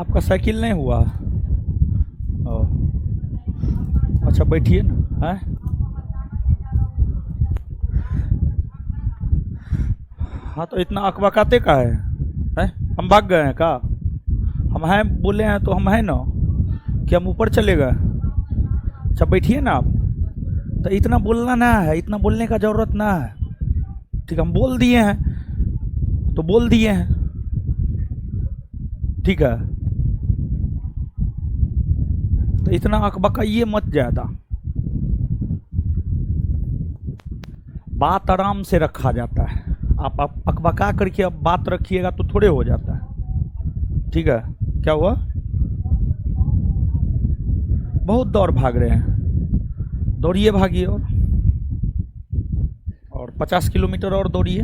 आपका साइकिल नहीं हुआ? ओ, अच्छा बैठिए ना। है हाँ, तो इतना अकबकाते का है? हम भाग गए हैं का? हम हैं बोले हैं तो हम हैं ना कि हम ऊपर चले गए? अच्छा बैठिए ना आप। तो इतना बोलना ना है, इतना बोलने का ज़रूरत ना है। ठीक है, हम बोल दिए हैं तो बोल दिए हैं। ठीक है, तो इतना अकबकाइए मत ज़्यादा। बात आराम से रखा जाता है। आप अकबका करके अब बात रखिएगा तो थोड़े हो जाता है। ठीक है, क्या हुआ? बहुत दौड़ भाग रहे हैं। दौड़िए, भागिए और 50 किलोमीटर और दौड़िए।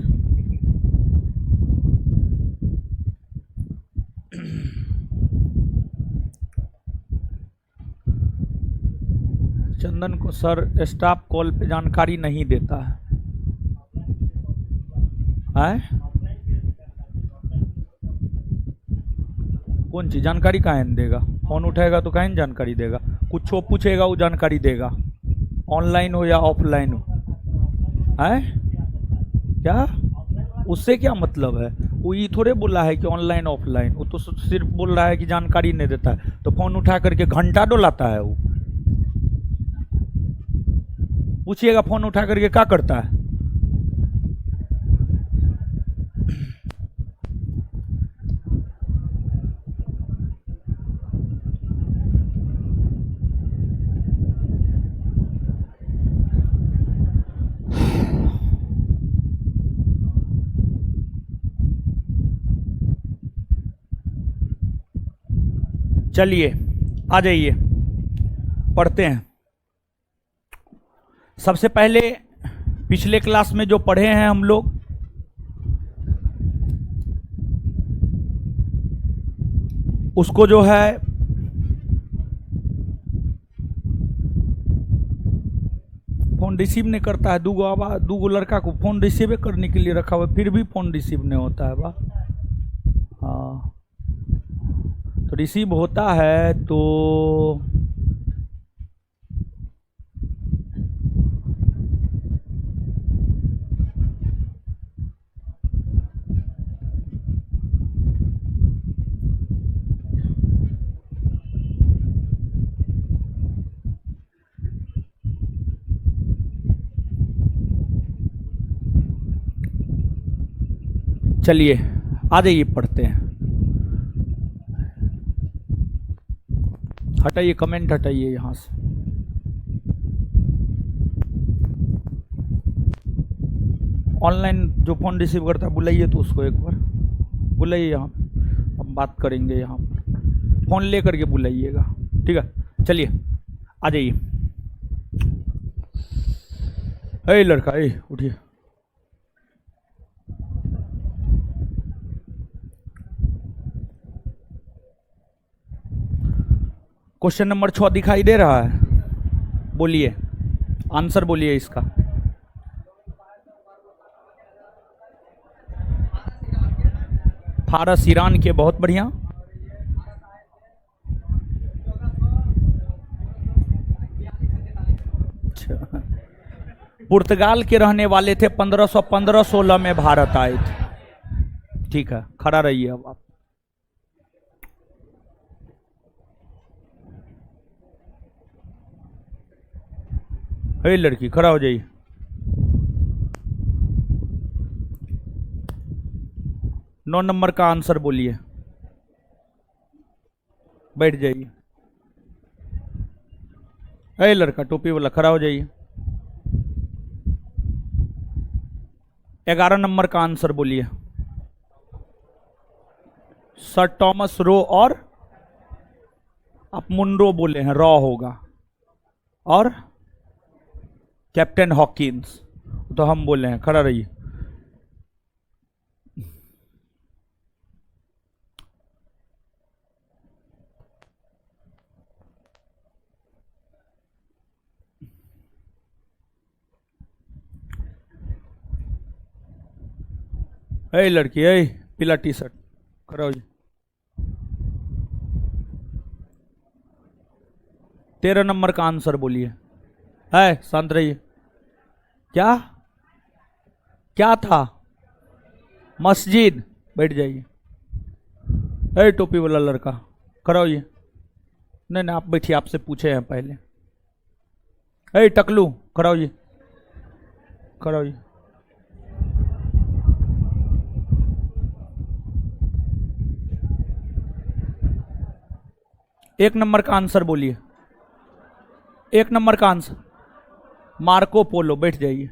चंदन को सर स्टाफ कॉल पे जानकारी नहीं देता है। हैं? कौन सी जानकारी काहे न देगा? फोन उठाएगा तो काहे न जानकारी देगा? कुछ हो पूछेगा वो जानकारी देगा, ऑनलाइन हो या ऑफलाइन हो। है क्या? उससे क्या मतलब है? वो ये थोड़े बोला है कि ऑनलाइन ऑफलाइन, वो तो सिर्फ बोल रहा है कि जानकारी नहीं देता है। तो फोन उठा करके घंटा डोलाता है वो। पूछिएगा फोन उठा करके क्या करता है। चलिए आ जाइए, पढ़ते हैं। सबसे पहले पिछले क्लास में जो पढ़े हैं हम लोग, उसको जो है फोन रिसीव नहीं करता है। दूगो आवाज, दूगो लड़का को फोन रिसीव करने के लिए रखा हुआ, फिर भी फोन रिसीव नहीं होता है बा। हाँ, तो रिसीव होता है तो चलिए आ जाइए, पढ़ते हैं। हटाइए कमेंट, हटाइए यहाँ से। ऑनलाइन जो फ़ोन रिसीव करता है बुलाइए, तो उसको एक बार बुलाइए यहाँ पे, हम बात करेंगे यहाँ पर। फ़ोन ले करके बुलाइएगा, ठीक है? चलिए आ जाइए। ए लड़का, ए उठिए। क्वेश्चन नंबर 6 दिखाई दे रहा है? बोलिए, आंसर बोलिए इसका। फारस ईरान के, बहुत बढ़िया। अच्छा, पुर्तगाल के रहने वाले थे, 1515-16 में भारत आए थे। ठीक है, खड़ा रहिए अब आप। हे लड़की, खड़ा हो जाइए। नौ नंबर का आंसर बोलिए। बैठ जाइए। हे लड़का टोपी वाला, खड़ा हो जाइए। 11 नंबर का आंसर बोलिए। सर टॉमस रो, और आप मुनरो बोले हैं, रॉ होगा। और कैप्टन हॉकिंस, तो हम बोले हैं। खड़ा रहिए। ए लड़की, ए पीला टी शर्ट, खड़ा हो जाइए। 13 नंबर का आंसर बोलिए। है, शांत रहिए। क्या क्या था? मस्जिद। बैठ जाइए। ए टोपी वाला लड़का, खड़ा होइए। नहीं नहीं, आप बैठिए, आपसे पूछे हैं पहले। ए टकलू, खड़ा होइए, खड़ा होइए। एक नंबर का आंसर बोलिए। एक नंबर का आंसर मार्को पोलो। बैठ जाइए।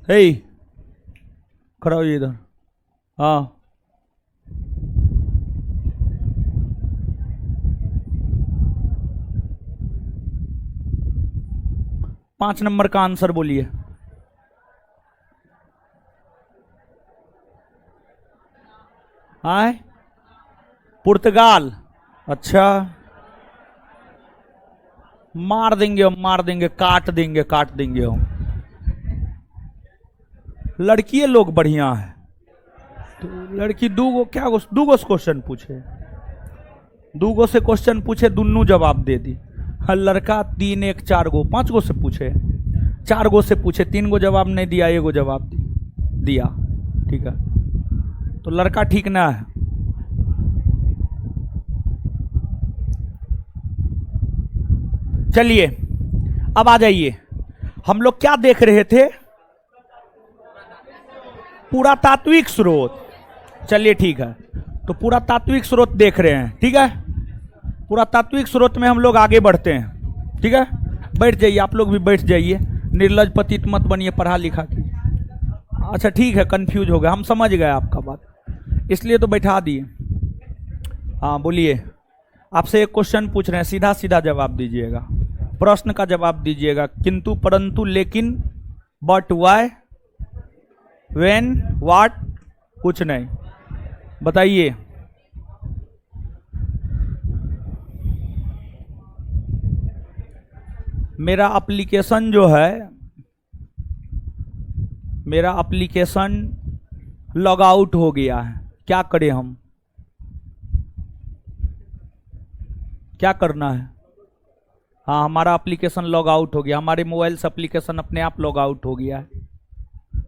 हे, खड़ा होइए इधर। हाँ, पांच नंबर का आंसर बोलिए। आए, पुर्तगाल। अच्छा, मार देंगे हम, मार देंगे, काट देंगे, काट देंगे हम। लड़की लोग बढ़िया है तो लड़की दूगो क्या दूगो से क्वेश्चन पूछे, दूगो से क्वेश्चन पूछे, दुनू जवाब दे दी। हाँ, लड़का 3 1 4 गो 5 गो से पूछे, 4 गो से पूछे, 3 गो जवाब नहीं दिया, 1 गो जवाब दिया। ठीक है, तो लड़का ठीक ना है। चलिए अब आ जाइए। हम लोग क्या देख रहे थे? पुरातात्विक स्रोत। चलिए ठीक है, तो पुरातात्विक स्रोत देख रहे हैं। ठीक है, पुरातात्विक स्रोत में हम लोग आगे बढ़ते हैं। ठीक है, बैठ जाइए, आप लोग भी बैठ जाइए। निर्लज पतित मत बनिए, पढ़ा लिखा की। अच्छा ठीक है, कंफ्यूज हो गया, हम समझ गए आपका बात, इसलिए तो बैठा दिए। हाँ बोलिए। आपसे एक क्वेश्चन पूछ रहे हैं, सीधा सीधा जवाब दीजिएगा, प्रश्न का जवाब दीजिएगा। किंतु, परंतु, लेकिन, बट, वाई, व्हेन, व्हाट, कुछ नहीं। बताइए। मेरा एप्लीकेशन जो है, मेरा एप्लीकेशन लॉग आउट हो गया है, क्या करें हम? क्या करना है? हाँ, हमारा एप्लीकेशन लॉग आउट हो गया, हमारे मोबाइल से एप्लीकेशन अपने आप लॉग आउट हो गया है।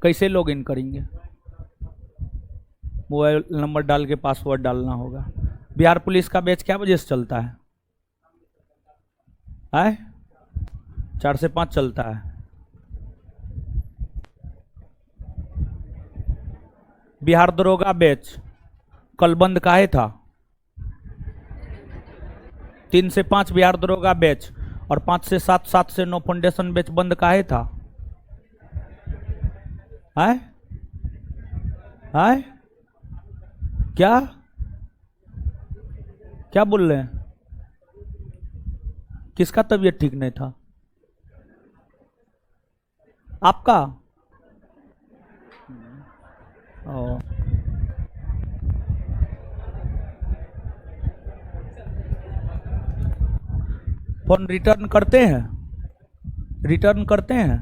कैसे लॉग इन करेंगे? मोबाइल नंबर डाल के पासवर्ड डालना होगा। बिहार पुलिस का बैच क्या बजे से चलता है? 4 से 5 चलता है। बिहार दरोगा बैच कल बंद काहे था? 3 से 5 बिहार दरोगा बैच और 5 से 7, 7 से 9 फाउंडेशन बैच बंद काहे था? है? है? क्या क्या बोल रहे हैं? किसका तबीयत ठीक नहीं था? आपका? फोन रिटर्न करते हैं? रिटर्न करते हैं?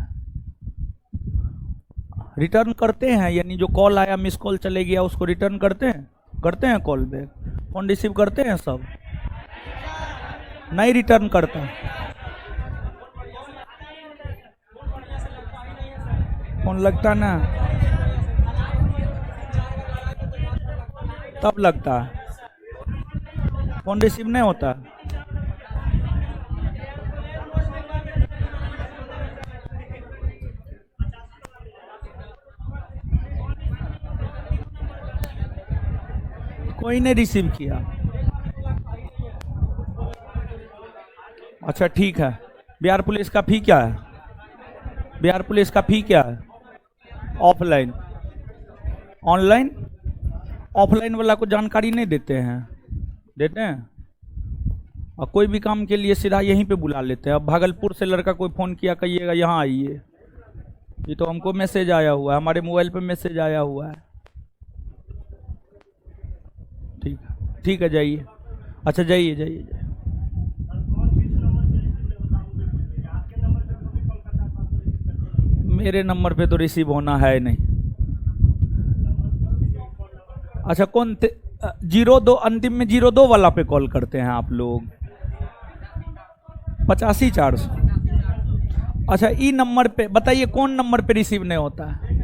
रिटर्न करते हैं, यानी जो कॉल आया, मिस कॉल चले गया, उसको रिटर्न करते हैं? करते हैं कॉल बैक? फोन रिसीव करते हैं सब? नहीं रिटर्न करता। फोन लगता ना, तब लगता है, फोन रिसीव नहीं होता। कोई ने रिसीव किया? अच्छा ठीक है। बिहार पुलिस का फी क्या है? बिहार पुलिस का फी क्या है? ऑफलाइन? ऑनलाइन? ऑफलाइन वाला को जानकारी नहीं देते हैं? देते हैं। और कोई भी काम के लिए सीधा यहीं पे बुला लेते हैं। अब भागलपुर से लड़का कोई फ़ोन किया, कहिएगा यहाँ आइए। ये तो हमको मैसेज आया हुआ है, हमारे मोबाइल पे मैसेज आया हुआ है। ठीक है, ठीक है, जाइए। अच्छा जाइए जाइए जाइए। मेरे नंबर पे तो रिसीव होना है नहीं। अच्छा 02 अंतिम में 02 वाला पे कॉल करते हैं आप लोग। 85 400। अच्छा, ई नंबर पे बताइए कौन नंबर पे रिसीव नहीं होता है?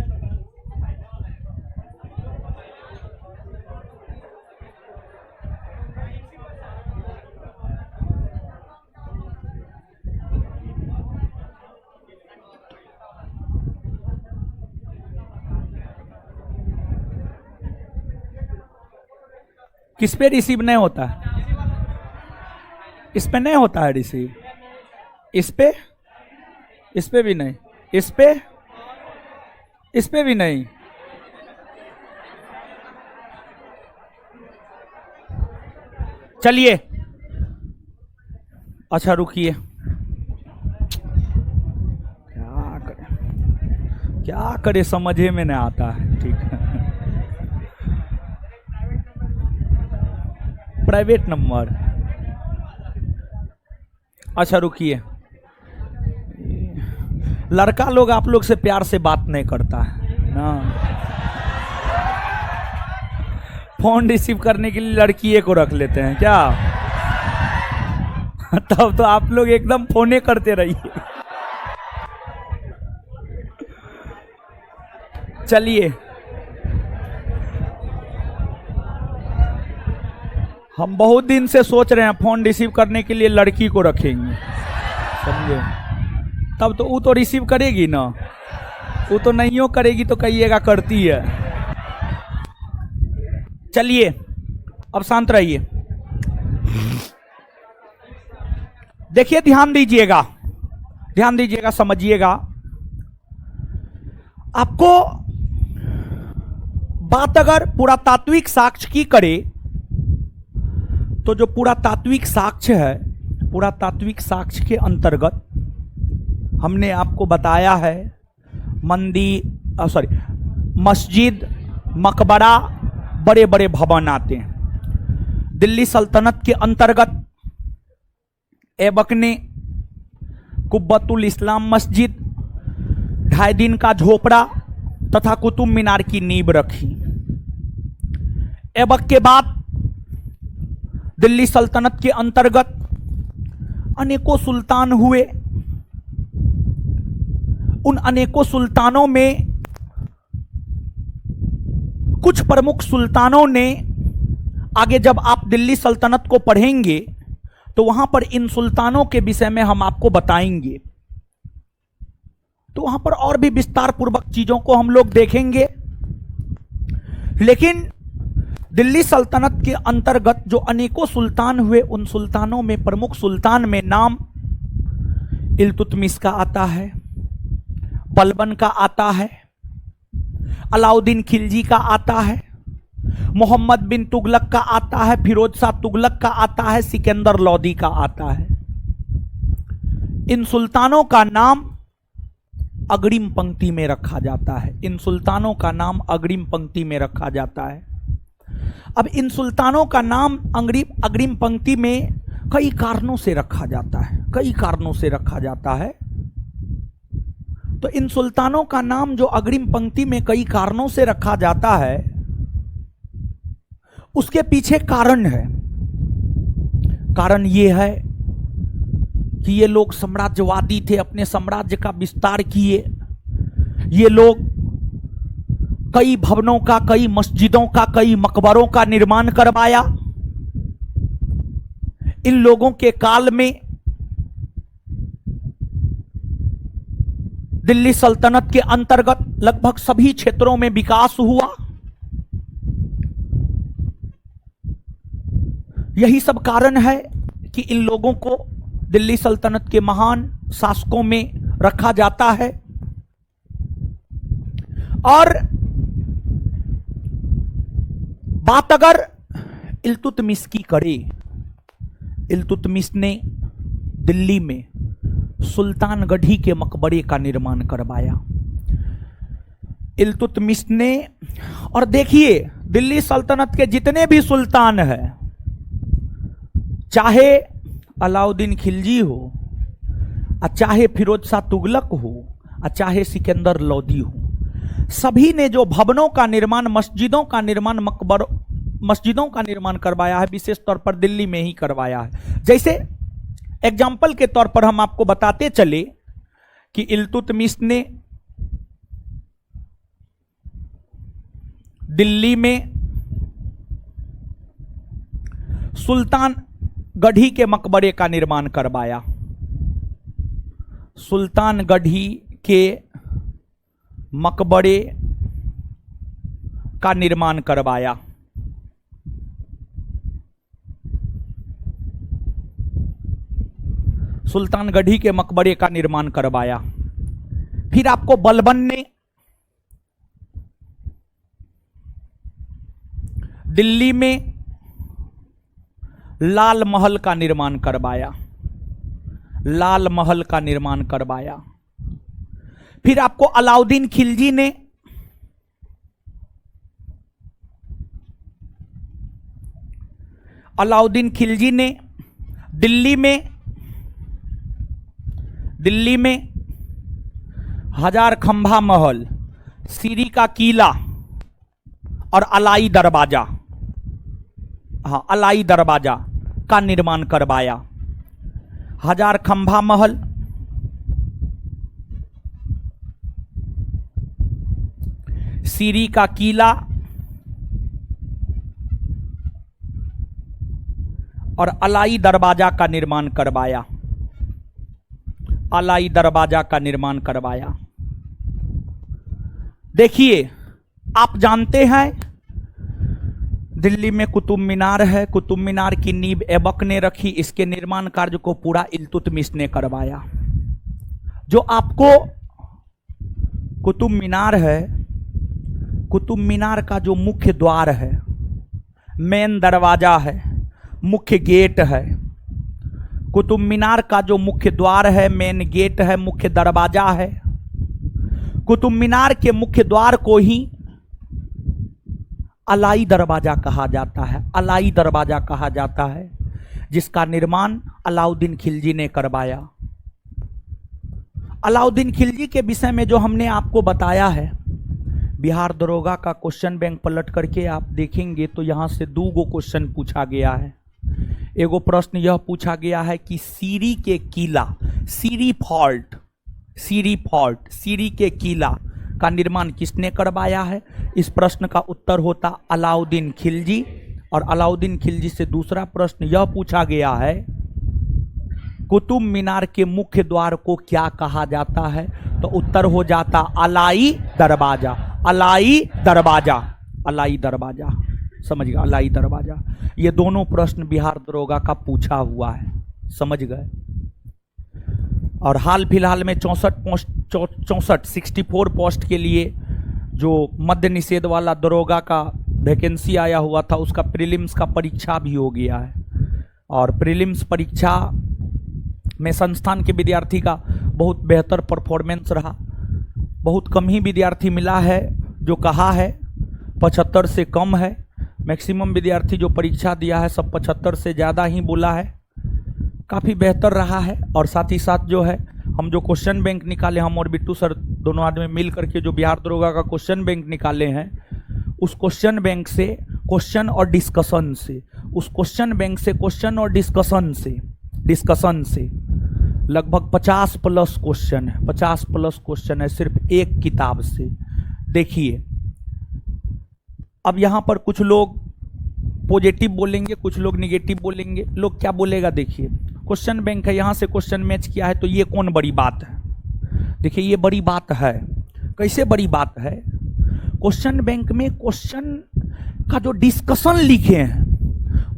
किस पे रिसीव नहीं होता है? इस पे नहीं होता है रिसीव। इस पे भी नहीं, इस पे भी नहीं। चलिए, अच्छा रुकिए, क्या करे समझे में नहीं आता है। ठीक है, प्राइवेट नंबर। अच्छा रुकिए, लड़का लोग आप लोग से प्यार से बात नहीं करता है ना। फोन रिसीव करने के लिए लड़की को रख लेते हैं क्या? तब तो आप लोग एकदम फोने करते रहिए। चलिए, हम बहुत दिन से सोच रहे हैं फोन रिसीव करने के लिए लड़की को रखेंगे, समझे? तब तो वो तो रिसीव करेगी ना, वो तो नहीं हो करेगी तो कहिएगा करती है। चलिए, अब शांत रहिए, देखिए, ध्यान दीजिएगा, ध्यान दीजिएगा, समझिएगा। आपको बात अगर पुरातात्विक साक्ष्य की करे तो जो पुरातात्विक साक्ष्य है, पुरातात्विक साक्ष्य के अंतर्गत हमने आपको बताया है मस्जिद, मकबरा, बड़े बड़े भवन आते हैं। दिल्ली सल्तनत के अंतर्गत ऐबक ने कुब्बतुल इस्लाम मस्जिद, 2.5 दिन का झोपड़ा तथा कुतुब मीनार की नींव रखी। ऐबक के बाद दिल्ली सल्तनत के अंतर्गत अनेकों सुल्तान हुए। उन अनेकों सुल्तानों में कुछ प्रमुख सुल्तानों ने, आगे जब आप दिल्ली सल्तनत को पढ़ेंगे तो वहां पर इन सुल्तानों के विषय में हम आपको बताएंगे, तो वहां पर और भी विस्तार पूर्वक चीजों को हम लोग देखेंगे। लेकिन दिल्ली सल्तनत के अंतर्गत जो अनेकों सुल्तान हुए, उन सुल्तानों में प्रमुख सुल्तान में नाम इल्तुतमिश का आता है, बलबन का आता है, अलाउद्दीन खिलजी का आता है, मोहम्मद बिन तुगलक का आता है, फिरोज शाह तुगलक का आता है, सिकंदर लोदी का आता है। इन सुल्तानों का नाम अग्रिम पंक्ति में रखा जाता है। इन सुल्तानों का नाम अग्रिम पंक्ति में रखा जाता है। अब इन सुल्तानों का नाम अग्रिम पंक्ति में कई कारणों से रखा जाता है, कई कारणों से रखा जाता है। तो इन सुल्तानों का नाम जो अग्रिम पंक्ति में कई कारणों से रखा जाता है, उसके पीछे कारण है। कारण ये है कि ये लोग साम्राज्यवादी थे, अपने साम्राज्य का विस्तार किए। ये लोग कई भवनों का, कई मस्जिदों का, कई मकबरों का निर्माण करवाया। इन लोगों के काल में दिल्ली सल्तनत के अंतर्गत लगभग सभी क्षेत्रों में विकास हुआ। यही सब कारण है कि इन लोगों को दिल्ली सल्तनत के महान शासकों में रखा जाता है। और बात अगर इल्तुतमिश की करे, इल्तुतमिश ने दिल्ली में सुल्तानगढ़ी के मकबरे का निर्माण करवाया। इल्तुतमिश ने, और देखिए दिल्ली सल्तनत के जितने भी सुल्तान हैं, चाहे अलाउद्दीन खिलजी हो, चाहे फिरोज शाह तुगलक हो, चाहे सिकंदर लोदी हो, सभी ने जो भवनों का निर्माण, मस्जिदों का निर्माण, मस्जिदों का निर्माण करवाया है, विशेष तौर पर दिल्ली में ही करवाया है। जैसे एग्जाम्पल के तौर पर हम आपको बताते चले कि इल्तुतमिश ने दिल्ली में सुल्तान गढ़ी के मकबरे का निर्माण करवाया। सुल्तान गढ़ी के मकबरे का निर्माण करवाया। सुल्तान गढ़ी के मकबरे का निर्माण करवाया। फिर आपको बलबन ने दिल्ली में लाल महल का निर्माण करवाया। लाल महल का निर्माण करवाया। फिर आपको अलाउद्दीन खिलजी ने दिल्ली में हजार खंभा महल, सीरी का किला और अलाई दरवाजा, अलाई दरवाजा का निर्माण करवाया। हजार खंभा महल, सीरी का किला और अलाई दरवाजा का निर्माण करवाया। अलाई दरवाजा का निर्माण करवाया। देखिए, आप जानते हैं दिल्ली में कुतुब मीनार है। कुतुब मीनार की नींव ऐबक ने रखी। इसके निर्माण कार्य को पूरा इल्तुतमिश ने करवाया। जो आपको कुतुब मीनार है, कुतुब मीनार का जो मुख्य द्वार है, मेन दरवाजा है, मुख्य गेट है। कुतुब मीनार का जो मुख्य द्वार है, मेन गेट है, मुख्य दरवाजा है। कुतुब मीनार के मुख्य द्वार को ही अलाई दरवाजा कहा जाता है। अलाई दरवाजा कहा जाता है, जिसका निर्माण अलाउद्दीन खिलजी ने करवाया। अलाउद्दीन खिलजी के विषय में जो हमने आपको बताया है, बिहार दरोगा का क्वेश्चन बैंक पलट करके आप देखेंगे तो यहां से 2 क्वेश्चन पूछा गया है। एगो प्रश्न यह पूछा गया है कि सीरी के किला, सीरी फॉल्ट, सीरी के किला का निर्माण किसने करवाया है? इस प्रश्न का उत्तर होता अलाउद्दीन खिलजी। और अलाउद्दीन खिलजी से दूसरा प्रश्न यह पूछा गया है, कुतुब मीनार के मुख्य द्वार को क्या कहा जाता है? तो उत्तर हो जाता अलाई दरवाजा। अलाई दरवाजा, अलाई दरवाजा, समझ गए? अलाई दरवाजा। ये दोनों प्रश्न बिहार दरोगा का पूछा हुआ है, समझ गए? और हाल फिलहाल में 64 पोस्ट के लिए जो मद्य निषेध वाला दरोगा का वैकेंसी आया हुआ था, उसका प्रीलिम्स का परीक्षा भी हो गया है। और प्रीलिम्स परीक्षा में संस्थान के विद्यार्थी का बहुत बेहतर परफॉर्मेंस रहा। बहुत कम ही विद्यार्थी मिला है जो कहा है 75 से कम है। मैक्सिमम विद्यार्थी जो परीक्षा दिया है सब 75 से ज़्यादा ही बोला है। काफ़ी बेहतर रहा है। और साथ ही साथ जो है, हम जो क्वेश्चन बैंक निकाले, हम और बिट्टू सर दोनों आदमी मिल करके जो बिहार दरोगा का क्वेश्चन बैंक निकाले हैं, उस क्वेश्चन बैंक से क्वेश्चन और डिस्कशन से, उस क्वेश्चन बैंक से क्वेश्चन और डिस्कशन से लगभग 50 प्लस क्वेश्चन है। 50 प्लस क्वेश्चन है सिर्फ एक किताब से। देखिए, अब यहाँ पर कुछ लोग पॉजिटिव बोलेंगे, कुछ लोग निगेटिव बोलेंगे। लोग क्या बोलेगा? देखिए, क्वेश्चन बैंक है, यहाँ से क्वेश्चन मैच किया है, तो ये कौन बड़ी बात है? देखिए, ये बड़ी बात है। कैसे बड़ी बात है? क्वेश्चन बैंक में क्वेश्चन का जो डिस्कशन लिखे हैं,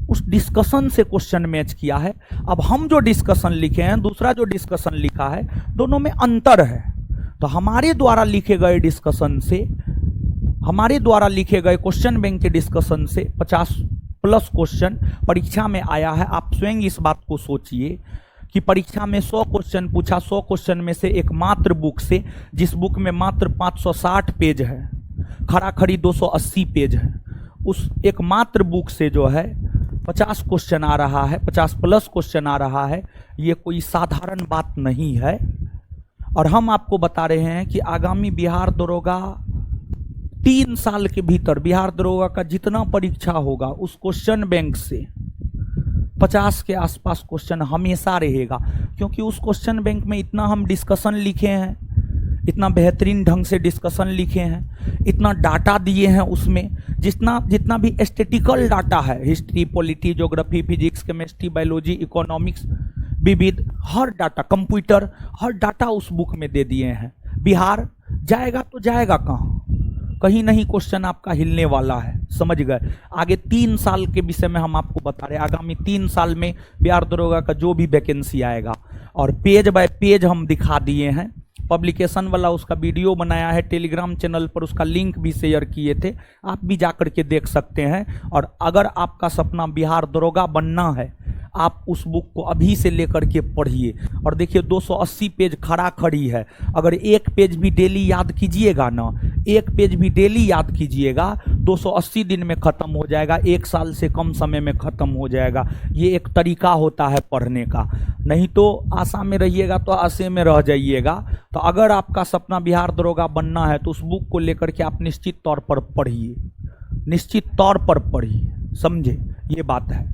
उस डिस्कशन से क्वेश्चन मैच किया है। अब हम जो डिस्कशन लिखे हैं, दूसरा जो डिस्कशन लिखा है, दोनों में अंतर है। तो हमारे द्वारा लिखे गए डिस्कशन से, हमारे द्वारा लिखे गए क्वेश्चन बैंक के डिस्कशन से 50 प्लस क्वेश्चन परीक्षा में आया है। आप स्वयं इस बात को सोचिए कि परीक्षा में 100 क्वेश्चन पूछा, 100 क्वेश्चन में से एक मात्र बुक से, जिस बुक में मात्र 560 पेज है, खड़ा खड़ी 280 पेज है, उस एक मात्र बुक से जो है 50 क्वेश्चन आ रहा है, 50 प्लस क्वेश्चन आ रहा है। ये कोई साधारण बात नहीं है। और हम आपको बता रहे हैं कि आगामी बिहार दरोगा 3 साल के भीतर बिहार दरोगा का जितना परीक्षा होगा उस क्वेश्चन बैंक से 50 के आसपास क्वेश्चन हमेशा रहेगा, क्योंकि उस क्वेश्चन बैंक में इतना हम डिस्कशन लिखे हैं, इतना बेहतरीन ढंग से डिस्कशन लिखे हैं, इतना डाटा दिए हैं उसमें, जितना भी एस्थेटिकल डाटा है, history, polity, geography, physics, chemistry, biology, economics, विविध, हर डाटा, कंप्यूटर, हर डाटा उस बुक में दे दिए हैं। बिहार जाएगा तो जाएगा कहाँ? कहीं नहीं क्वेश्चन आपका हिलने वाला है, समझ गए। आगे 3 साल के विषय में हम आपको बता रहे हैं, आगामी 3 साल में बिहार दरोगा का जो भी वैकेंसी आएगा, और पेज बाय पेज हम दिखा दिए हैं। पब्लिकेशन वाला उसका वीडियो बनाया है, टेलीग्राम चैनल पर उसका लिंक भी शेयर किए थे, आप भी जाकर के देख सकते हैं। और अगर आपका सपना बिहार दरोगा बनना है, आप उस बुक को अभी से लेकर के पढ़िए। और देखिए 280 पेज खड़ा खड़ी है, अगर एक पेज भी डेली याद कीजिएगा ना, एक पेज भी डेली याद कीजिएगा, 280 दिन में ख़त्म हो जाएगा, 1 साल से कम समय में ख़त्म हो जाएगा। ये एक तरीका होता है पढ़ने का, नहीं तो आशा में रहिएगा तो आशे में रह जाइएगा। तो अगर आपका सपना बिहार दरोगा बनना है तो उस बुक को लेकर के आप निश्चित तौर पर पढ़िए, निश्चित तौर पर पढ़िए, समझे, ये बात है।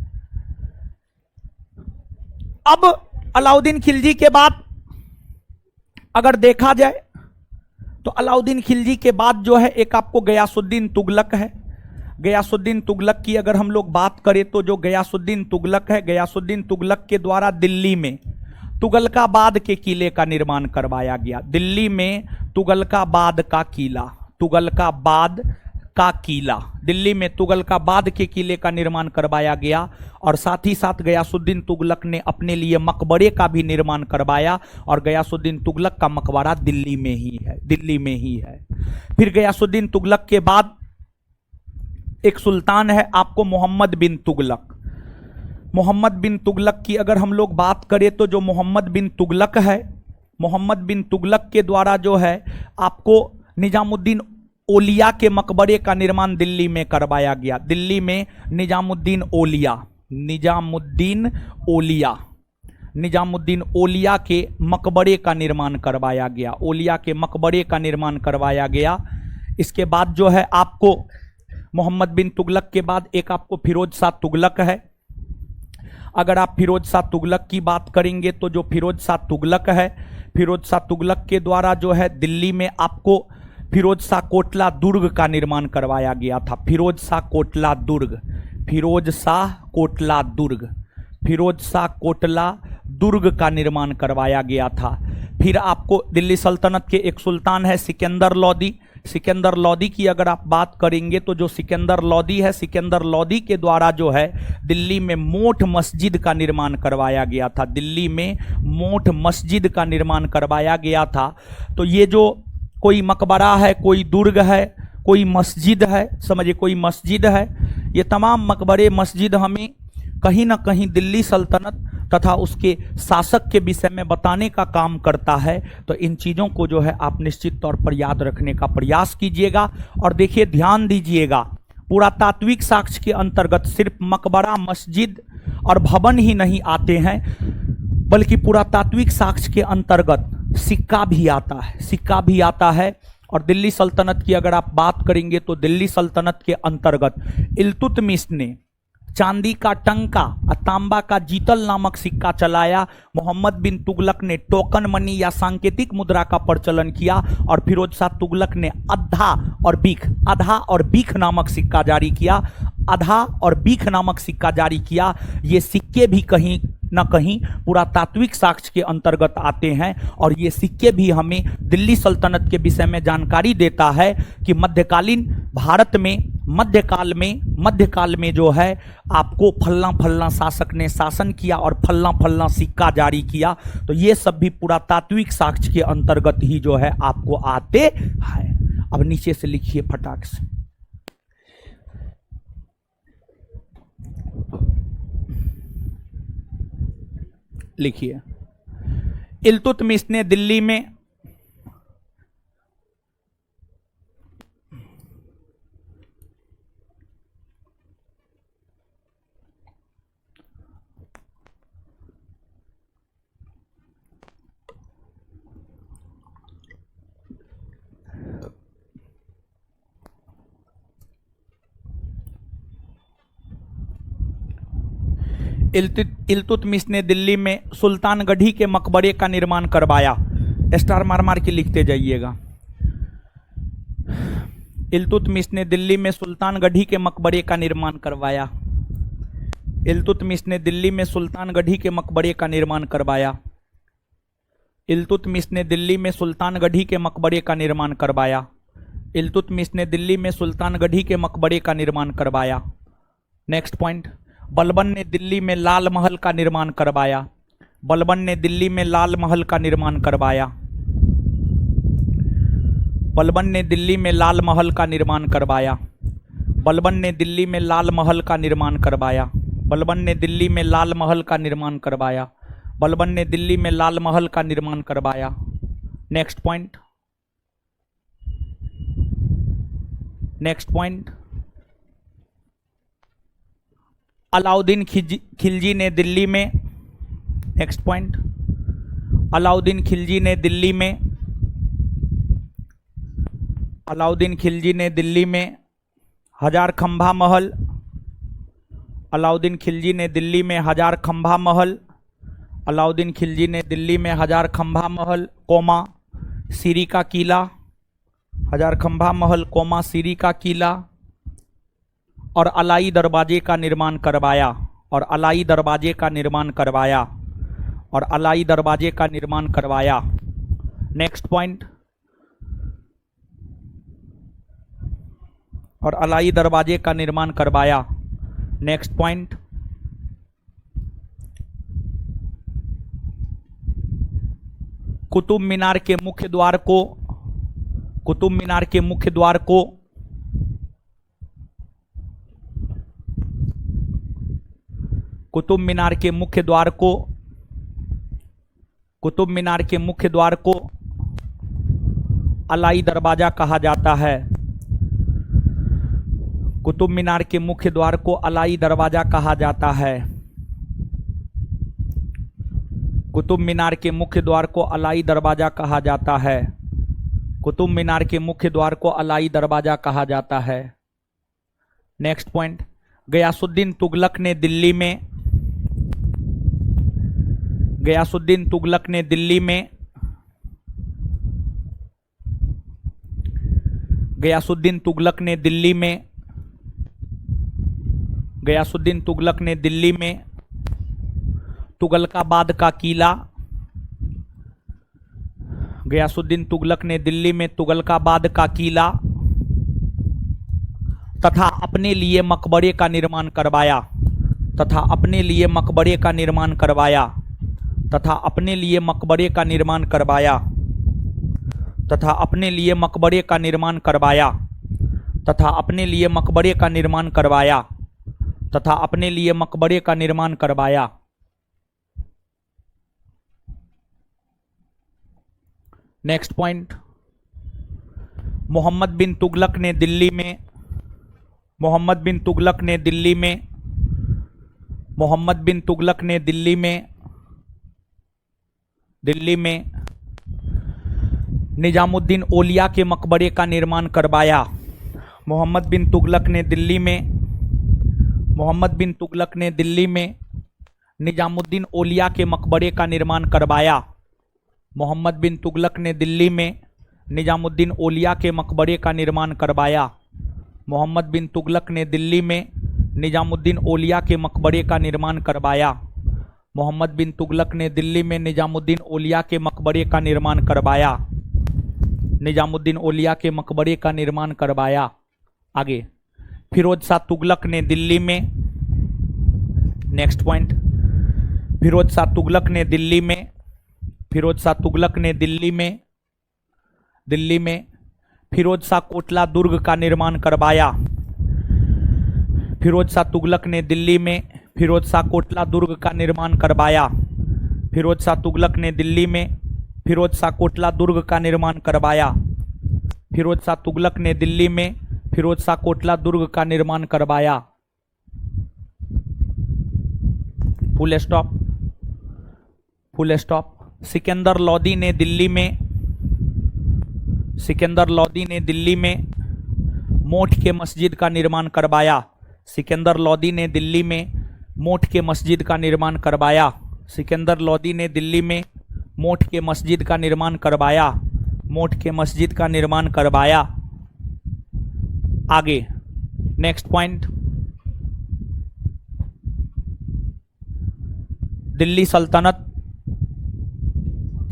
अब अलाउद्दीन खिलजी के बाद अगर देखा जाए तो अलाउद्दीन खिलजी के बाद जो है एक आपको गयासुद्दीन तुगलक है। गयासुद्दीन तुगलक की अगर हम लोग बात करें तो जो गयासुद्दीन तुगलक है, गयासुद्दीन तुगलक के द्वारा दिल्ली में तुगलकाबाद के किले का निर्माण करवाया गया। दिल्ली में तुगलकाबाद का किला, तुगलकाबाद का किला, दिल्ली में तुगलकाबाद के किले का निर्माण करवाया गया। और साथ ही साथ गयासुद्दीन तुगलक ने अपने लिए मकबरे का भी निर्माण करवाया, और गयासुद्दीन तुगलक का मकबरा दिल्ली में ही है, दिल्ली में ही है। फिर गयासुद्दीन तुगलक के बाद एक सुल्तान है आपको मोहम्मद बिन तुगलक। मोहम्मद बिन तुगलक की अगर हम लोग बात करें तो जो मोहम्मद बिन तुगलक है, मोहम्मद बिन तुगलक के द्वारा जो है आपको निजामुद्दीन ओलिया के मकबरे का निर्माण दिल्ली में करवाया गया। दिल्ली में निजामुद्दीन ओलिया, निजामुद्दीन ओलिया, निजामुद्दीन ओलिया के मकबरे का निर्माण करवाया गया, ओलिया के मकबरे का निर्माण करवाया गया। इसके बाद जो है आपको मोहम्मद बिन तुगलक के बाद एक आपको फिरोज शाह तुगलक है। अगर आप फिरोज शाह तुगलक की बात करेंगे तो जो फिरोज शाह तुगलक है, फिरोज शाह तुगलक के द्वारा जो है दिल्ली में आपको फिरोज शाह कोटला दुर्ग का निर्माण करवाया गया था। फिरोज शाह कोटला दुर्ग, फिरोज शाह कोटला दुर्ग, फिरोज शाह कोटला दुर्ग का निर्माण करवाया गया था। फिर आपको दिल्ली सल्तनत के एक सुल्तान है सिकंदर लोदी। सिकंदर लोदी की अगर आप बात करेंगे तो जो सिकंदर लोदी है, सिकंदर लोदी के द्वारा जो है दिल्ली में मोठ मस्जिद का निर्माण करवाया गया था, दिल्ली में मोठ मस्जिद का निर्माण करवाया गया था। तो ये जो कोई मकबरा है, कोई दुर्ग है, कोई मस्जिद है, समझिए कोई मस्जिद है, ये तमाम मकबरे मस्जिद हमें कहीं ना कहीं दिल्ली सल्तनत तथा उसके शासक के विषय में बताने का काम करता है। तो इन चीज़ों को जो है आप निश्चित तौर पर याद रखने का प्रयास कीजिएगा। और देखिए ध्यान दीजिएगा, पुरातात्विक साक्ष्य के अंतर्गत सिर्फ मकबरा, मस्जिद और भवन ही नहीं आते हैं, बल्कि पुरातात्विक साक्ष्य के अंतर्गत सिक्का भी आता है, सिक्का भी आता है। और दिल्ली सल्तनत की अगर आप बात करेंगे तो दिल्ली सल्तनत के अंतर्गत इल्तुतमिश ने चांदी का टंका और तांबा का जीतल नामक सिक्का चलाया। मोहम्मद बिन तुगलक ने टोकन मनी या सांकेतिक मुद्रा का प्रचलन किया, और फिरोज शाह तुगलक ने अधा और बीख नामक सिक्का जारी किया, अधा और बीख नामक सिक्का जारी किया। ये सिक्के भी कहीं न कहीं पुरातात्विक साक्ष्य के अंतर्गत आते हैं, और ये सिक्के भी हमें दिल्ली सल्तनत के विषय में जानकारी देता है कि मध्यकालीन भारत में मध्यकाल में जो है आपको फल्ला फल्ला शासक ने शासन किया और फल्ला फल्ला सिक्का जारी किया। तो ये सब भी पुरातात्विक साक्ष्य के अंतर्गत ही जो है आपको आते हैं। अब नीचे से लिखिए फटाक से, लिखिए इल्तुतमिश ने दिल्ली में इल्तुतमिश ने दिल्ली में सुल्तानगढ़ी के मकबरे का निर्माण करवाया। स्टार मार मार के लिखते जाइएगा। इल्तुतमिश ने दिल्ली में सुल्तानगढ़ी के मकबरे का निर्माण करवाया। इल्तुतमिश ने दिल्ली में सुल्तानगढ़ी के मकबरे का निर्माण करवाया। इल्तुतमिश ने दिल्ली में सुल्तानगढ़ी के मकबरे का निर्माण करवाया। इल्तुतमिश ने दिल्ली में सुल्तानगढ़ी के मकबरे का निर्माण करवाया। नेक्स्ट पॉइंट, बलबन ने दिल्ली में लाल महल का निर्माण करवाया। बलबन ने दिल्ली में लाल महल का निर्माण करवाया। बलबन ने दिल्ली में लाल महल का निर्माण करवाया। बलबन ने दिल्ली में लाल महल का निर्माण करवाया। बलबन ने दिल्ली में लाल महल का निर्माण करवाया। बलबन ने दिल्ली में लाल महल का निर्माण करवाया। Next point, next point, Alauddin Khilji ने दिल्ली में, नेक्स्ट पॉइंट, अलाउद्दीन खिलजी ने दिल्ली में, अलाउद्दीन खिलजी ने दिल्ली में हजार खंभा महल, अलाउद्दीन खिलजी ने दिल्ली में हजार खंभा महल, अलाउद्दीन खिलजी ने दिल्ली में हजार खंभा महल कोमा सीरी का किला, हजार खंभा महल कोमा सीरी का किला और अलाई दरवाजे का निर्माण करवाया। और अलाई दरवाजे का निर्माण करवाया। और अलाई दरवाजे का निर्माण करवाया। नेक्स्ट पॉइंट, और अलाई दरवाजे का निर्माण करवाया। नेक्स्ट पॉइंट, कुतुब मीनार के मुख्य द्वार को, कुतुब मीनार के मुख्य द्वार को कुतुब मीनार के मुख्य द्वार को, कुतुब मीनार के मुख्य द्वार को अलाई दरवाजा कहा जाता है। कुतुब मीनार के मुख्य द्वार को अलाई दरवाजा कहा जाता है। कुतुब मीनार के मुख्य द्वार को अलाई दरवाजा कहा जाता है। कुतुब मीनार के मुख्य द्वार को अलाई दरवाजा कहा जाता है। नेक्स्ट पॉइंट, गयासुद्दीन तुगलक ने दिल्ली में, गयासुद्दीन तुगलक ने दिल्ली में, गयासुद्दीन तुगलक ने दिल्ली में, गयासुद्दीन तुगलक ने दिल्ली में तुगलकाबाद का किला, गयासुद्दीन तुगलक ने दिल्ली में तुगलकाबाद का किला तथा अपने लिए मकबरे का निर्माण करवाया, तथा अपने लिए मकबरे का निर्माण करवाया, तथा अपने लिए मकबरे का निर्माण करवाया, तथा अपने लिए मकबरे का निर्माण करवाया, तथा अपने लिए मकबरे का निर्माण करवाया, तथा अपने लिए मकबरे का निर्माण करवाया। नेक्स्ट पॉइंट, मोहम्मद बिन तुगलक ने दिल्ली में, मोहम्मद बिन तुगलक ने दिल्ली में, मोहम्मद बिन तुगलक ने दिल्ली में, दिल्ली में निजामुद्दीन औलिया के मकबरे का निर्माण करवाया। मोहम्मद बिन तुगलक ने दिल्ली में, मोहम्मद बिन तुगलक ने दिल्ली में निजामुद्दीन औलिया के मकबरे का निर्माण करवाया। मोहम्मद बिन तुगलक ने दिल्ली में निजामुद्दीन औलिया के मकबरे का निर्माण करवाया। मोहम्मद बिन तुगलक ने दिल्ली में निजामुद्दीन औलिया के मकबरे का निर्माण करवाया। मोहम्मद बिन तुगलक ने दिल्ली में निजामुद्दीन औलिया के मकबरे का निर्माण करवाया। निजामुद्दीन औलिया के मकबरे का निर्माण करवाया। आगे, फिरोज शाह तुगलक ने दिल्ली में, नेक्स्ट पॉइंट, फिरोज शाह तुगलक ने दिल्ली में, फिरोज शाह तुगलक ने दिल्ली में, दिल्ली में फिरोज शाह कोटला दुर्ग का निर्माण करवाया। फिरोज शाह तुगलक ने दिल्ली में फिरोज शाह कोटला दुर्ग का निर्माण करवाया। फिरोज शाह तुगलक ने दिल्ली में फिरोज शाह कोटला दुर्ग का निर्माण करवाया। फिरोज शाह तुगलक ने दिल्ली में फिरोज शाह कोटला दुर्ग का निर्माण करवाया। Full stop, full stop. Sikandar Lodi ने दिल्ली में, सिकंदर लोदी ने दिल्ली में मोठ के मस्जिद का निर्माण करवाया। सिकंदर लोदी ने दिल्ली में मोठ के मस्जिद का निर्माण करवाया? सिकंदर लोदी ने दिल्ली में मोठ के मस्जिद का निर्माण करवाया। मोठ के मस्जिद का निर्माण करवाया। आगे नेक्स्ट पॉइंट, दिल्ली सल्तनत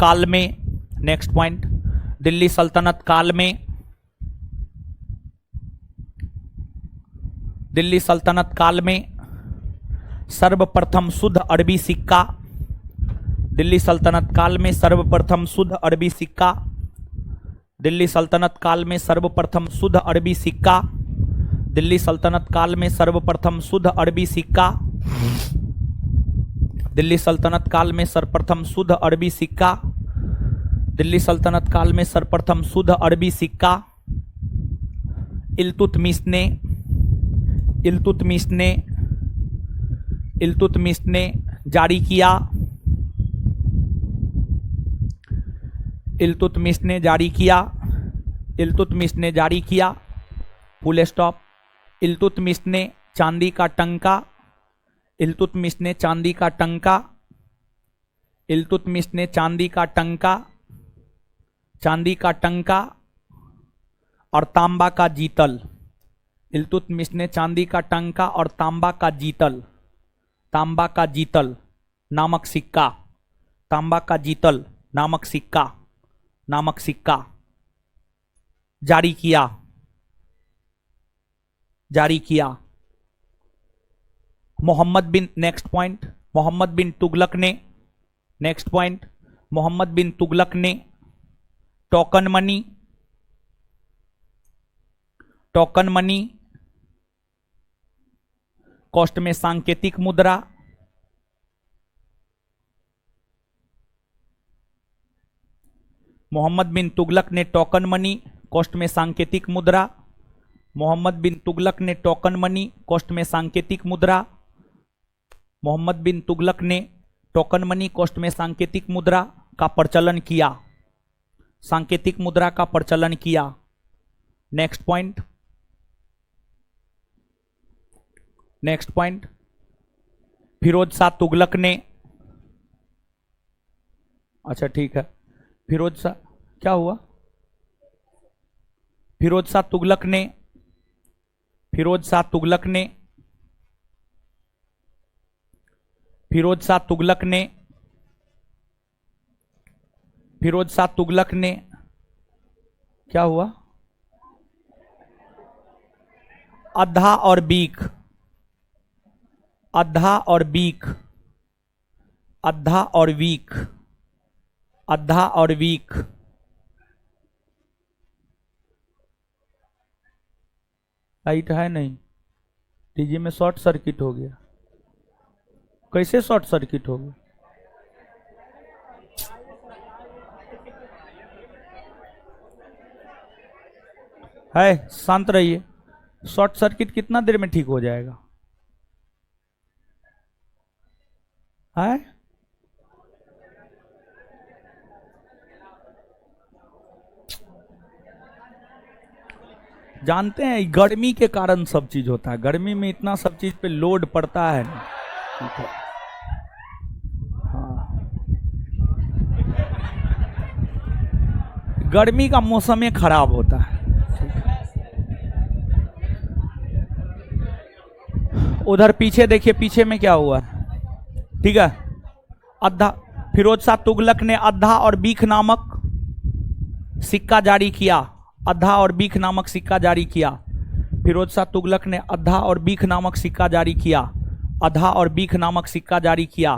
काल में, नेक्स्ट पॉइंट, दिल्ली सल्तनत काल में, दिल्ली सल्तनत काल में सर्वप्रथम शुद्ध अरबी सिक्का, दिल्ली सल्तनत काल में सर्वप्रथम शुद्ध अरबी सिक्का, दिल्ली सल्तनत काल में सर्वप्रथम शुद्ध अरबी सिक्का, दिल्ली सल्तनत काल में सर्वप्रथम शुद्ध अरबी सिक्का, दिल्ली सल्तनत काल में सर्वप्रथम शुद्ध अरबी सिक्का, दिल्ली सल्तनत काल में सर्वप्रथम शुद्ध अरबी सिक्का इल्तुतमिश ने इल्तुतमिश ने जारी किया। इल्तुतमिश ने जारी किया। इल्तुतमिश ने जारी किया, फुल स्टॉप। इल्तुतमिश ने चांदी का टंका, इल्तुतमिश ने चांदी का टंका, इल्तुतमिश ने चांदी का टंका, चांदी का टंका और तांबा का जीतल, इल्तुतमिश ने चांदी का टंका और तांबा का जीतल, तांबा का जीतल नामक सिक्का, तांबा का जीतल नामक सिक्का, नामक सिक्का जारी किया, जारी किया। मोहम्मद बिन, नेक्स्ट पॉइंट, मोहम्मद बिन तुगलक ने, नेक्स्ट पॉइंट, मोहम्मद बिन तुगलक ने token money, token money, cost में सांकेतिक मुद्रा, मोहम्मद बिन तुगलक ने टोकन मनी, कॉस्ट में सांकेतिक मुद्रा, मोहम्मद बिन तुगलक ने टोकन मनी, कॉस्ट में सांकेतिक मुद्रा, मोहम्मद बिन तुगलक ने टोकन मनी, कॉस्ट में सांकेतिक मुद्रा का प्रचलन किया, सांकेतिक मुद्रा का प्रचलन किया। Next point, next point, Firoz Shah Tughlaq ने, अच्छा ठीक है, फिरोज शाह, क्या हुआ? फिरोज शाह तुगलक ने, फिरोज शाह तुगलक ने, फिरोज शाह तुगलक ने, फिरोज शाह तुगलक ने, क्या हुआ? अद्धा और बीक, अद्धा और बीक, अद्धा और वीक, अद्धा और वीक, लाइट है नहीं, टीजी में शॉर्ट सर्किट हो गया। कैसे शॉर्ट सर्किट हो गया? है, शांत रहिए। शॉर्ट सर्किट कितना देर में ठीक हो जाएगा? है, जानते हैं गर्मी के कारण सब चीज होता है, गर्मी में इतना सब चीज पे लोड पड़ता है ना। हाँ, गर्मी का मौसम ही खराब होता है। उधर पीछे देखिए, पीछे में क्या हुआ है, ठीक है। अद्धा, फिरोज शाह तुगलक ने अद्धा और बीख नामक सिक्का जारी किया, अद्धा और बीख नामक सिक्का जारी किया। फिरोज शाह तुगलक ने अद्धा और बीख नामक सिक्का जारी किया, अद्धा और बीख नामक सिक्का जारी किया,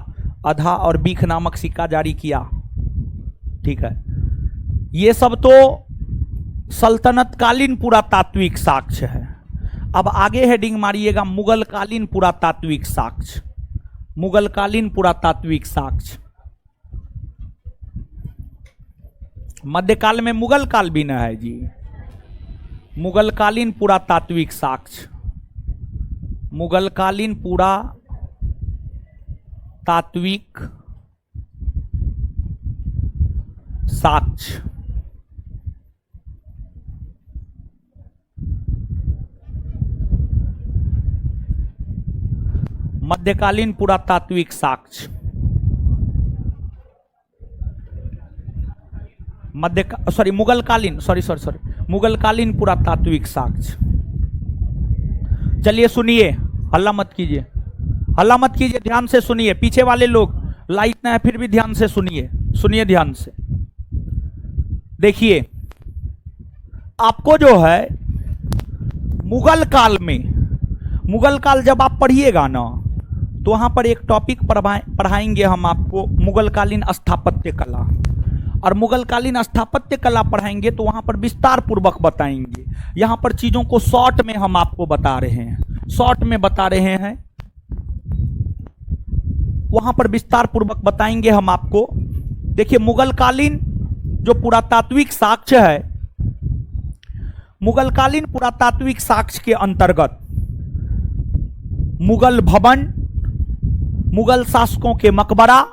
अद्धा और बीख नामक सिक्का जारी किया, ठीक है। ये सब तो सल्तनतकालीन पुरातात्विक साक्ष्य है। अब आगे हेडिंग मारिएगा मुगल कालीन पुरातात्विक साक्ष्य, मुगल कालीन पुरातात्विक साक्ष्य। मध्यकाल में मुगल काल भी न है जी, मुगल कालीन पुरातात्विक साक्ष्य, मुगल कालीन पुरातात्विक साक्ष्य। मध्यकालीन पुरातात्विक साक्ष्य, मुगलकालीन मुगलकालीन पुरातात्विक साक्ष्य। चलिए सुनिए, हल्ला मत कीजिए, हल्ला मत कीजिए, ध्यान से सुनिए। पीछे वाले लोग, लाइट ना है फिर भी ध्यान से सुनिए, सुनिए ध्यान से। देखिए, आपको जो है मुगल काल में, मुगल काल जब आप पढ़िएगा ना तो वहां पर एक टॉपिक पढ़ाएंगे हम आपको, मुगलकालीन स्थापत्य कला। और मुगलकालीन स्थापत्य कला पढ़ाएंगे तो वहां पर विस्तार पूर्वक बताएंगे। यहां पर चीजों को शॉर्ट में हम आपको बता रहे हैं, शॉर्ट में बता रहे हैं, वहां पर विस्तार पूर्वक बताएंगे हम आपको। देखिए, मुगलकालीन जो पुरातात्विक साक्ष्य है, मुगलकालीन पुरातात्विक साक्ष्य के अंतर्गत मुगल भवन, मुगल शासकों के मकबरा,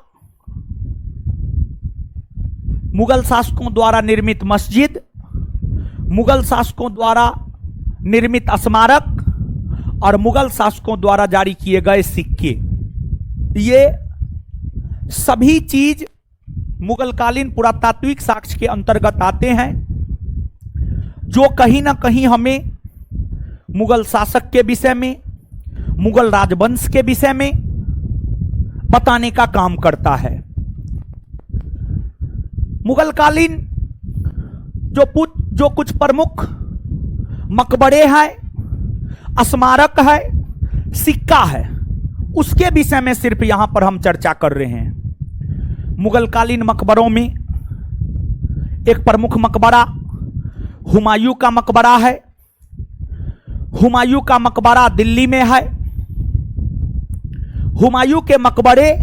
मुगल शासकों द्वारा निर्मित मस्जिद, मुगल शासकों द्वारा निर्मित स्मारक और मुगल शासकों द्वारा जारी किए गए सिक्के, ये सभी चीज मुगलकालीन पुरातात्विक साक्ष्य के अंतर्गत आते हैं, जो कहीं ना कहीं हमें मुगल शासक के विषय में, मुगल राजवंश के विषय में बताने का काम करता है। मुगलकालीन जो कुछ प्रमुख मकबरे हैं, स्मारक है, सिक्का है, उसके विषय में सिर्फ यहां पर हम चर्चा कर रहे हैं। मुगलकालीन मकबरों में एक प्रमुख मकबरा हुमायूं का मकबरा है। हुमायूं का मकबरा दिल्ली में है। हुमायूं के मकबरे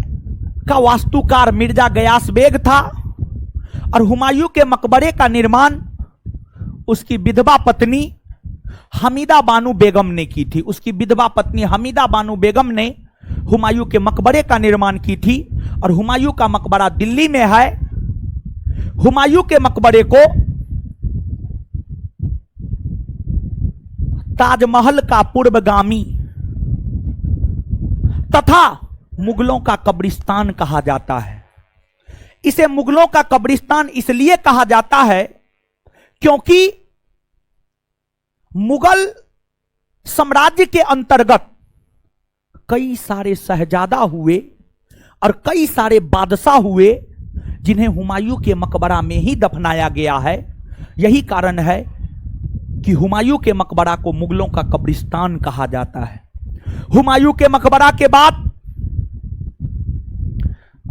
का वास्तुकार मिर्जा गयास बेग था और हुमायूं के मकबरे का निर्माण उसकी विधवा पत्नी हमीदा बानो बेगम ने की थी। उसकी विधवा पत्नी हमीदा बानो बेगम ने हुमायूं के मकबरे का निर्माण की थी और हुमायूं का मकबरा दिल्ली में है। हुमायूं के मकबरे को ताजमहल का पूर्वगामी तथा मुगलों का कब्रिस्तान कहा जाता है। इसे मुगलों का कब्रिस्तान इसलिए कहा जाता है क्योंकि मुगल साम्राज्य के अंतर्गत कई सारे शहजादा हुए और कई सारे बादशाह हुए जिन्हें हुमायूं के मकबरा में ही दफनाया गया है। यही कारण है कि हुमायूं के मकबरा को मुगलों का कब्रिस्तान कहा जाता है। हुमायूं के मकबरा के बाद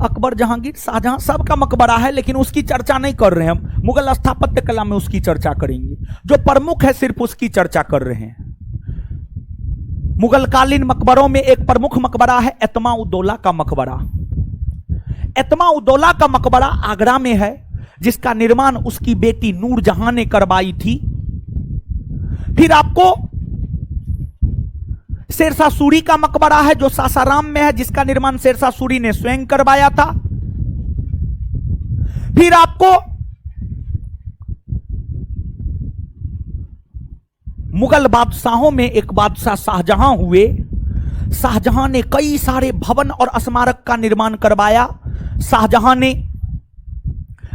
अकबर, जहांगीर, शाहजहां, सबका मकबरा है, लेकिन उसकी चर्चा नहीं कर रहे हैं हम। मुगल स्थापत्य कला में उसकी चर्चा करेंगे। जो प्रमुख है सिर्फ उसकी चर्चा कर रहे हैं। मुगलकालीन मकबरों में एक प्रमुख मकबरा है एतमा-उद-दौला का मकबरा। एतमा-उद-दौला का मकबरा आगरा में है, जिसका निर्माण उसकी बेटी नूरजहां ने करवाई थी। फिर आपको शेरशाह सूरी का मकबरा है जो सासाराम में है, जिसका निर्माण शेरशाह सूरी ने स्वयं करवाया था। फिर आपको मुगल बादशाहों में एक बादशाह शाहजहां हुए। शाहजहां ने कई सारे भवन और स्मारक का निर्माण करवाया। शाहजहां ने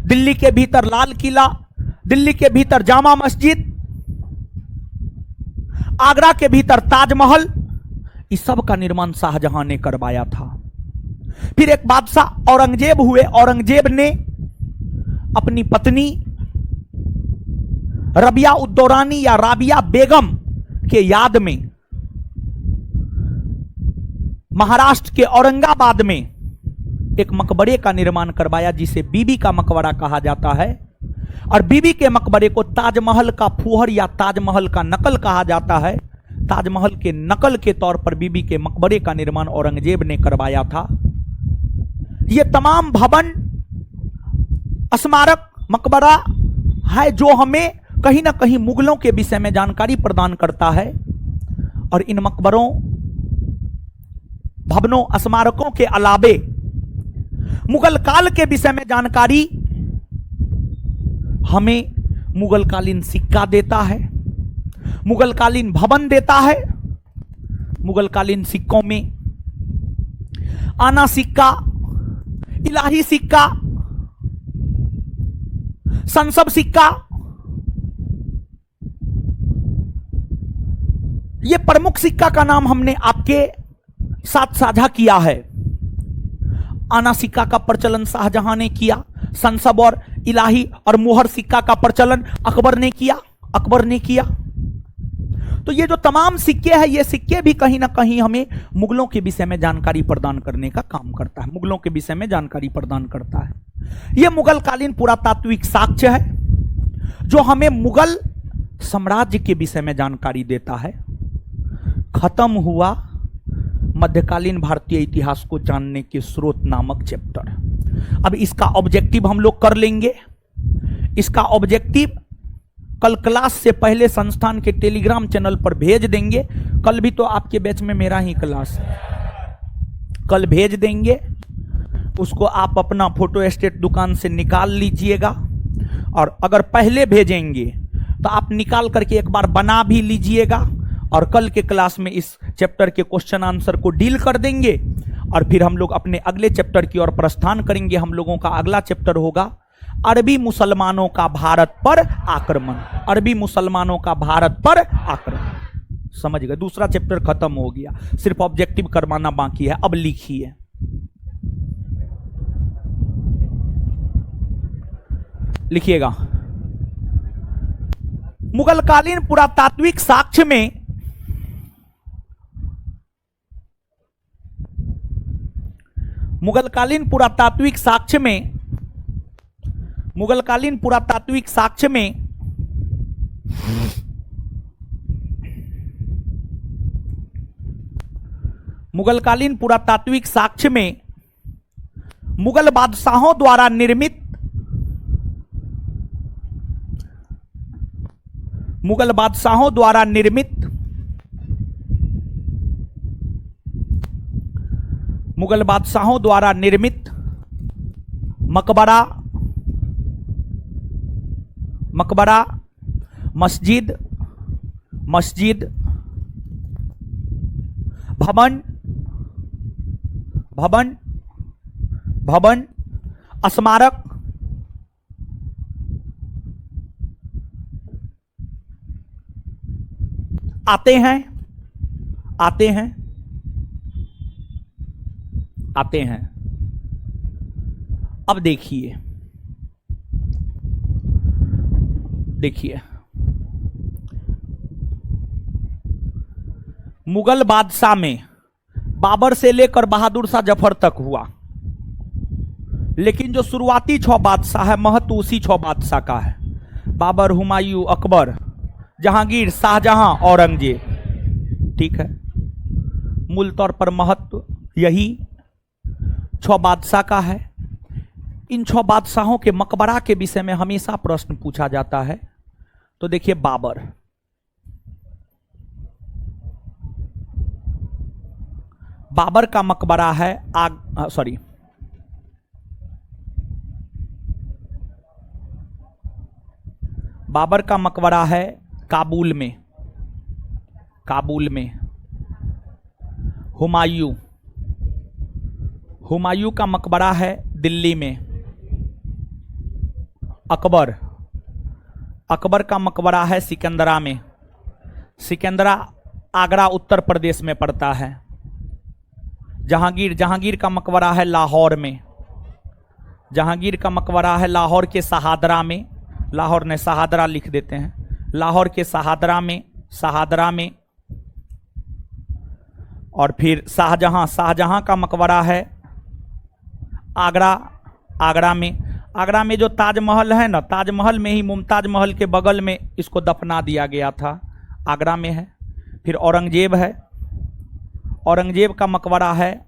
दिल्ली के भीतर लाल किला, दिल्ली के भीतर जामा मस्जिद, आगरा के भीतर ताजमहल, इस सब का निर्माण शाहजहां ने करवाया था। फिर एक बादशाह औरंगजेब हुए। औरंगजेब ने अपनी पत्नी रबिया उद्दौरानी या राबिया बेगम के याद में महाराष्ट्र के औरंगाबाद में एक मकबरे का निर्माण करवाया, जिसे बीबी का मकबरा कहा जाता है। और बीबी के मकबरे को ताजमहल का फुहर या ताजमहल का नकल कहा जाता है। ताजमहल के नकल के तौर पर बीबी के मकबरे का निर्माण औरंगजेब ने करवाया था। ये तमाम भवन, स्मारक, मकबरा है जो हमें कहीं ना कहीं मुगलों के विषय में जानकारी प्रदान करता है। और इन मकबरों, भवनों, स्मारकों के अलावे मुगल काल के विषय में जानकारी हमें मुगलकालीन सिक्का देता है, मुगलकालीन भवन देता है। मुगलकालीन सिक्कों में आना सिक्का, इलाही सिक्का, संसब सिक्का, ये प्रमुख सिक्का का नाम हमने आपके साथ साझा किया है। आना सिक्का का प्रचलन शाहजहां ने किया, संसब और इलाही और मुहर सिक्का का प्रचलन अकबर ने किया। तो ये जो तमाम सिक्के हैं, ये सिक्के भी कहीं ना कहीं हमें मुगलों के विषय में जानकारी प्रदान करने का काम करता है, मुगलों के विषय में जानकारी प्रदान करता है। ये मुगलकालीन पुरातात्विक साक्ष्य है जो हमें मुगल साम्राज्य के विषय में जानकारी देता है। खत्म हुआ मध्यकालीन भारतीय इतिहास को जानने के स्रोत नामक चैप्टर। अब इसका ऑब्जेक्टिव हम लोग कर लेंगे। इसका ऑब्जेक्टिव कल क्लास से पहले संस्थान के टेलीग्राम चैनल पर भेज देंगे। कल भी तो आपके बैच में मेरा ही क्लास है, कल भेज देंगे। उसको आप अपना फोटो स्टेट दुकान से निकाल लीजिएगा, और अगर पहले भेजेंगे तो आप निकाल करके एक बार बना भी लीजिएगा, और कल के क्लास में इस चैप्टर के क्वेश्चन आंसर को डील कर देंगे। और फिर हम लोग अपने अगले चैप्टर की ओर प्रस्थान करेंगे। हम लोगों का अगला चैप्टर होगा अरबी मुसलमानों का भारत पर आक्रमण। अरबी मुसलमानों का भारत पर आक्रमण, समझ गए। दूसरा चैप्टर खत्म हो गया, सिर्फ ऑब्जेक्टिव करवाना बाकी है। अब लिखिए, लिखिएगा। मुगलकालीन पुरातात्विक साक्ष्य में मुगलकालीन पुरातात्विक साक्ष्य में मुगलकालीन पुरातात्विक साक्ष्य में मुगलकालीन पुरातात्विक साक्ष्य में मुगल बादशाहों द्वारा निर्मित मुगल बादशाहों द्वारा निर्मित मुगल बादशाहों द्वारा निर्मित मकबरा मकबरा मस्जिद मस्जिद भवन भवन भवन स्मारक आते हैं आते हैं आते हैं। अब देखिए देखिए, मुगल बादशाह में बाबर से लेकर बहादुर शाह जफर तक हुआ, लेकिन जो शुरुआती 6 बादशाह है, महत्व उसी 6 बादशाह का है। बाबर, हुमायूं, अकबर, जहांगीर, शाहजहां, औरंगजेब। ठीक है, मूल तौर पर महत्व यही 6 बादशाह का है। इन 6 बादशाहों के मकबरा के विषय में हमेशा प्रश्न पूछा जाता है। तो देखिए, बाबर, बाबर का मकबरा है बाबर का मकबरा है काबुल में। काबुल में। हुमायूं, हुमायूं का मकबरा है दिल्ली में। अकबर, अकबर का मकबरा है सिकंदरा में। सिकंदरा आगरा उत्तर प्रदेश में पड़ता है। जहांगीर, जहांगीर का मकबरा है लाहौर में। जहांगीर का मकबरा है लाहौर के शहादरा में। लाहौर ने शहादरा लिख देते हैं, लाहौर के शहादरा में, शहादरा में। और फिर शाहजहां, शाहजहां का मकबरा है आगरा, आगरा में। आगरा में जो ताजमहल है ना, ताजमहल में ही मुमताज महल के बगल में इसको दफना दिया गया था, आगरा में है। फिर औरंगजेब है, औरंगजेब का मकबरा है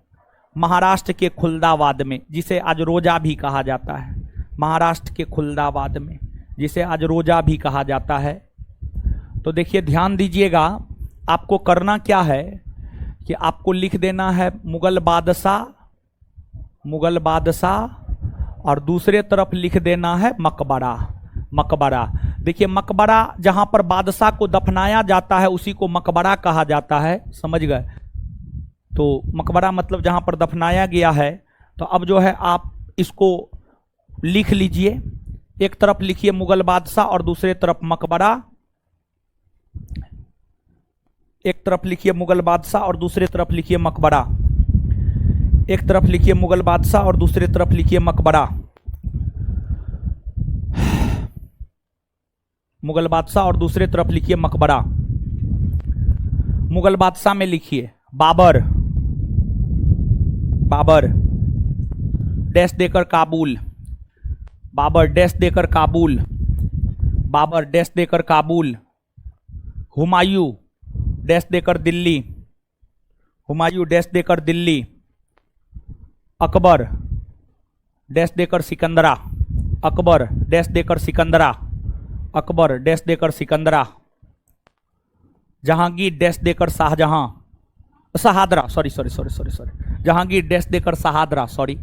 महाराष्ट्र के खुलदाबाद में, जिसे आज रोजा भी कहा जाता है। महाराष्ट्र के खुलदाबाद में, जिसे आज रोजा भी कहा जाता है। तो देखिए, ध्यान दीजिएगा, आपको करना क्या है कि आपको लिख देना है मुगल बादशाह, मुगल बादशाह, और दूसरे तरफ लिख देना है मकबरा, मकबरा। देखिए, मकबरा जहां पर बादशाह को दफनाया जाता है उसी को मकबरा कहा जाता है, समझ गए। तो मकबरा मतलब जहां पर दफनाया गया है। तो अब जो है आप इसको लिख लीजिए, एक तरफ लिखिए मुगल बादशाह और दूसरे तरफ मकबरा, एक तरफ लिखिए मुगल बादशाह और दूसरे तरफ लिखिए मकबरा, एक तरफ लिखिए मुगल बादशाह और दूसरे तरफ लिखिए मकबरा। मुगल बादशाह और दूसरे तरफ लिखिए मकबरा। मुगल बादशाह में लिखिए बाबर, बाबर डैश देकर काबुल, बाबर डैश देकर काबुल, बाबर डैश देकर काबुल। हुमायूं डैश देकर दिल्ली, हुमायूं डैश देकर दिल्ली। अकबर डैश देकर सिकंदरा, अकबर डैश देकर सिकंदरा, अकबर डैश देकर सिकंदरा। जहांगीर डैश देकर Shahjahan, Shahdara, sorry sorry sorry sorry sorry, Jahangir dash देकर शहादरा, सॉरी,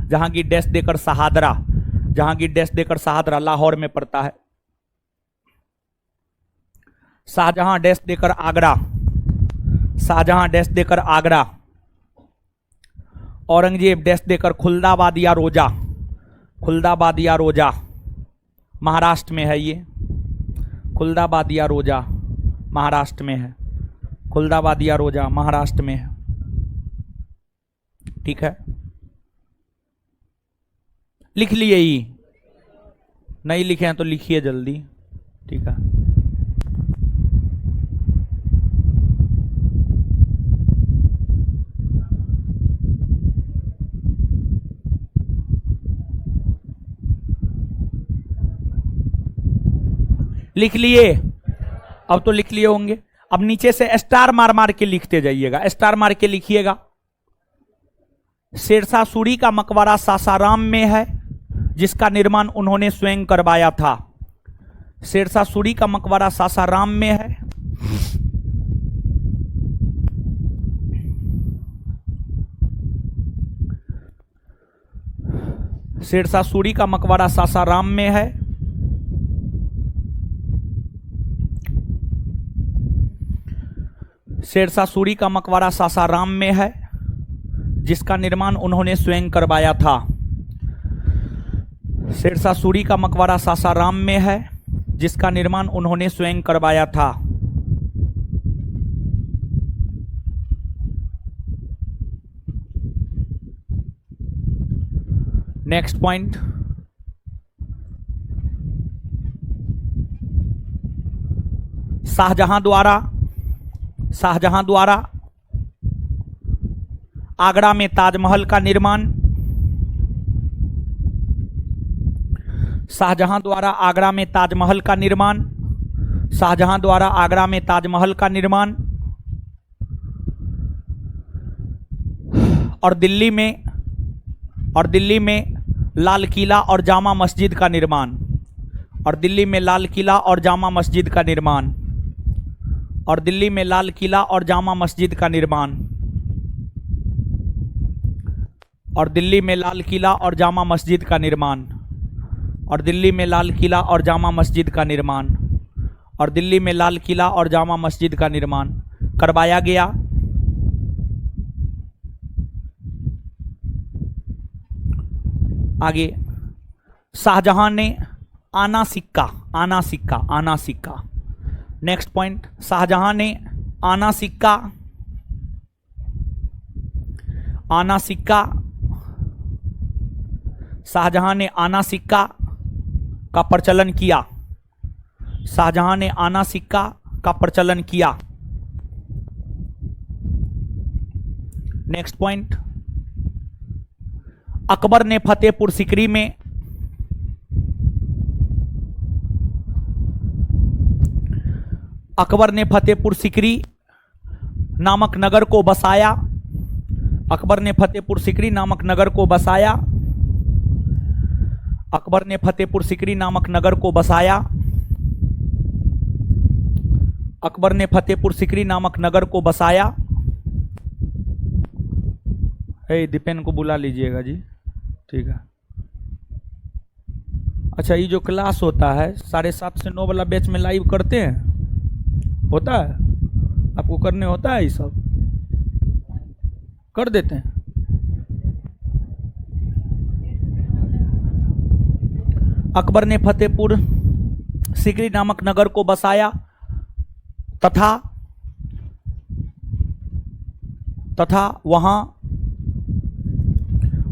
जहांगीर डैश देकर शहादरा, जहांगीर डैश देकर शहादरा लाहौर में पड़ता है। शाहजहां डैश देकर आगरा, शाहजहां डैश देकर आगरा। औरंगजेब डैश देकर खुलदाबाद या रोजा, खुलदाबाद या रोजा, महाराष्ट्र में है ये, खुलदाबाद या रोजा महाराष्ट्र में है, खुलदाबाद या रोजा महाराष्ट्र में है। ठीक है, लिख लिए ही, नहीं लिखे हैं तो लिखिए जल्दी। ठीक है, लिख लिए, अब तो लिख लिए होंगे। अब नीचे से स्टार मार मार के लिखते जाइएगा, स्टार मार के लिखिएगा। शेरशाह सूरी का मकबरा सासाराम में है, जिसका निर्माण उन्होंने स्वयं करवाया था। शेरशाह सूरी का मकबरा सासाराम में है, शेरशाह सूरी का मकबरा सासाराम में है। शेरशाह सूरी का मकबरा सासाराम में है, जिसका निर्माण उन्होंने स्वयं करवाया था। शेरशाह सूरी का मकबरा सासाराम में है, जिसका निर्माण उन्होंने स्वयं करवाया था। नेक्स्ट पॉइंट, शाहजहां द्वारा आगरा में ताजमहल का निर्माण, शाहजहां द्वारा आगरा में ताजमहल का निर्माण, शाहजहां द्वारा आगरा में ताजमहल का निर्माण। और दिल्ली में लाल किला और जामा मस्जिद का निर्माण, और दिल्ली में लाल किला और जामा मस्जिद का निर्माण, और दिल्ली में लाल किला और जामा मस्जिद का निर्माण, और दिल्ली में लाल किला और जामा मस्जिद का निर्माण, और दिल्ली में लाल किला और जामा मस्जिद का निर्माण, और दिल्ली में लाल किला और जामा मस्जिद का निर्माण करवाया गया। आगे, शाहजहां ने आना सिक्का। नेक्स्ट पॉइंट, शाहजहां ने आना सिक्का शाहजहां ने आना सिक्का का प्रचलन किया, शाहजहां ने आना सिक्का का प्रचलन किया। नेक्स्ट पॉइंट, अकबर ने फतेहपुर सीकरी में अकबर ने फतेहपुर सीकरी नामक नगर को बसाया, अकबर ने फतेहपुर सीकरी नामक नगर को बसाया, अकबर ने फतेहपुर सीकरी नामक नगर को बसाया, अकबर ने फतेहपुर सीकरी नामक नगर को बसाया। दीपेन को बुला लीजिएगा जी, ठीक है। अच्छा, ये जो क्लास होता है 7:30 से 9 वाला बैच में लाइव करते हैं, होता है आपको करने होता है ये सब? कर देते हैं। अकबर ने फतेहपुर सिकरी नामक नगर को बसाया तथा वहां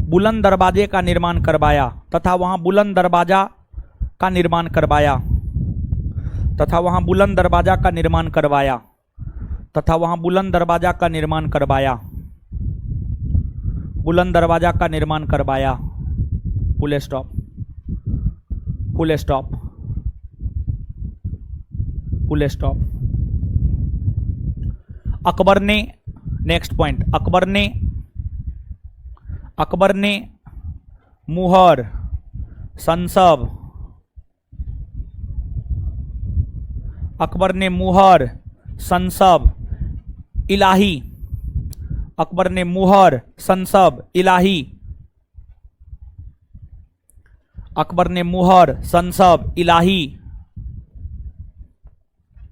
बुलंद दरवाजे का निर्माण करवाया तथा वहां बुलंद दरवाजा का निर्माण करवाया तथा वहां बुलंद दरवाजा का निर्माण करवाया तथा वहां बुलंद दरवाजा का निर्माण करवाया बुलंद दरवाजा का निर्माण करवाया। Full stop, full stop, full stop. Akbar ने, नेक्स्ट पॉइंट, अकबर ने मुहर, संसब, अकबर ने मुहर, संसब, इलाही, अकबर ने मुहर, संसब, इलाही, अकबर ने मुहर, संसब, इलाही,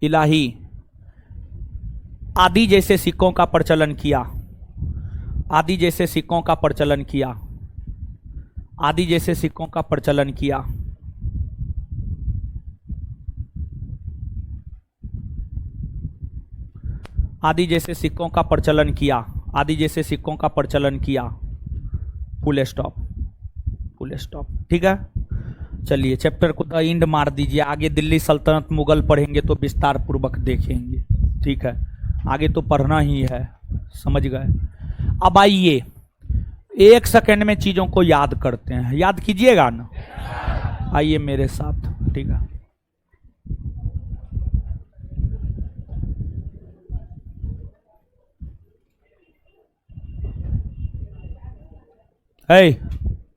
इलाही आदि जैसे सिक्कों का प्रचलन किया, आदि जैसे सिक्कों का प्रचलन किया, आदि जैसे सिक्कों का प्रचलन किया। आदि जैसे सिक्कों का प्रचलन किया, आदि जैसे सिक्कों का प्रचलन किया। Full stop, full stop. ठीक है, चलिए चैप्टर को द एंड मार दीजिए। आगे दिल्ली सल्तनत मुगल पढ़ेंगे तो विस्तार पूर्वक देखेंगे। ठीक है, आगे तो पढ़ना ही है, समझ गए। अब आइए 1 सेकंड में चीजों को याद करते हैं, याद कीजिएगा ना, आइए मेरे साथ। ठीक है,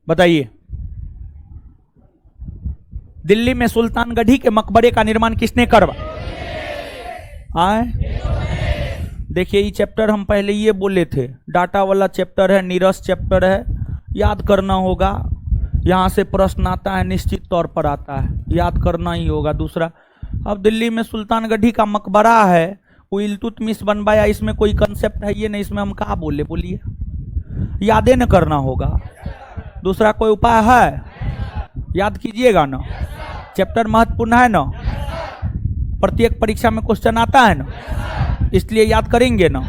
बताइए दिल्ली में सुल्तानगढ़ी के मकबरे का निर्माण किसने करवाया? देखिए ये चैप्टर हम पहले ये बोले थे, डाटा वाला चैप्टर है, नीरस चैप्टर है, याद करना होगा। यहां से प्रश्न आता है, निश्चित तौर पर आता है, याद करना ही होगा। दूसरा, अब दिल्ली में सुल्तानगढ़ी का मकबरा है, वो इल्तुतमिश बनवाया, इसमें कोई कंसेप्ट है ये नहीं, इसमें हम कहा बोले, बोलिए, यादें न करना होगा। दूसरा कोई उपाय है? याद कीजिएगा ना, चैप्टर महत्वपूर्ण है ना, प्रत्येक परीक्षा में क्वेश्चन आता है ना, इसलिए याद करेंगे ना।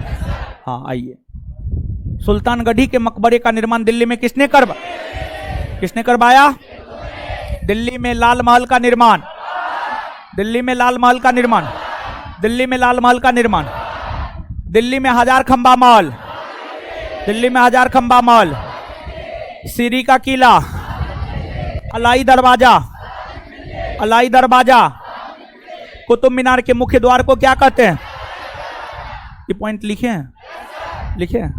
हाँ आइए, सुल्तानगढ़ी के मकबरे का निर्माण दिल्ली में किसने करवाया? दिल्ली में लाल महल का निर्माण, दिल्ली में लाल महल का निर्माण, दिल्ली में लाल महल का निर्माण, दिल्ली में 1000 खंबा महल, दिल्ली में 1000 खंबा महल, सीरी का किला, अलाई दरवाजा, अलाई दरवाजा, कुतुब मीनार के मुख्य द्वार को क्या कहते हैं? ये पॉइंट लिखे हैं, लिखे हैं।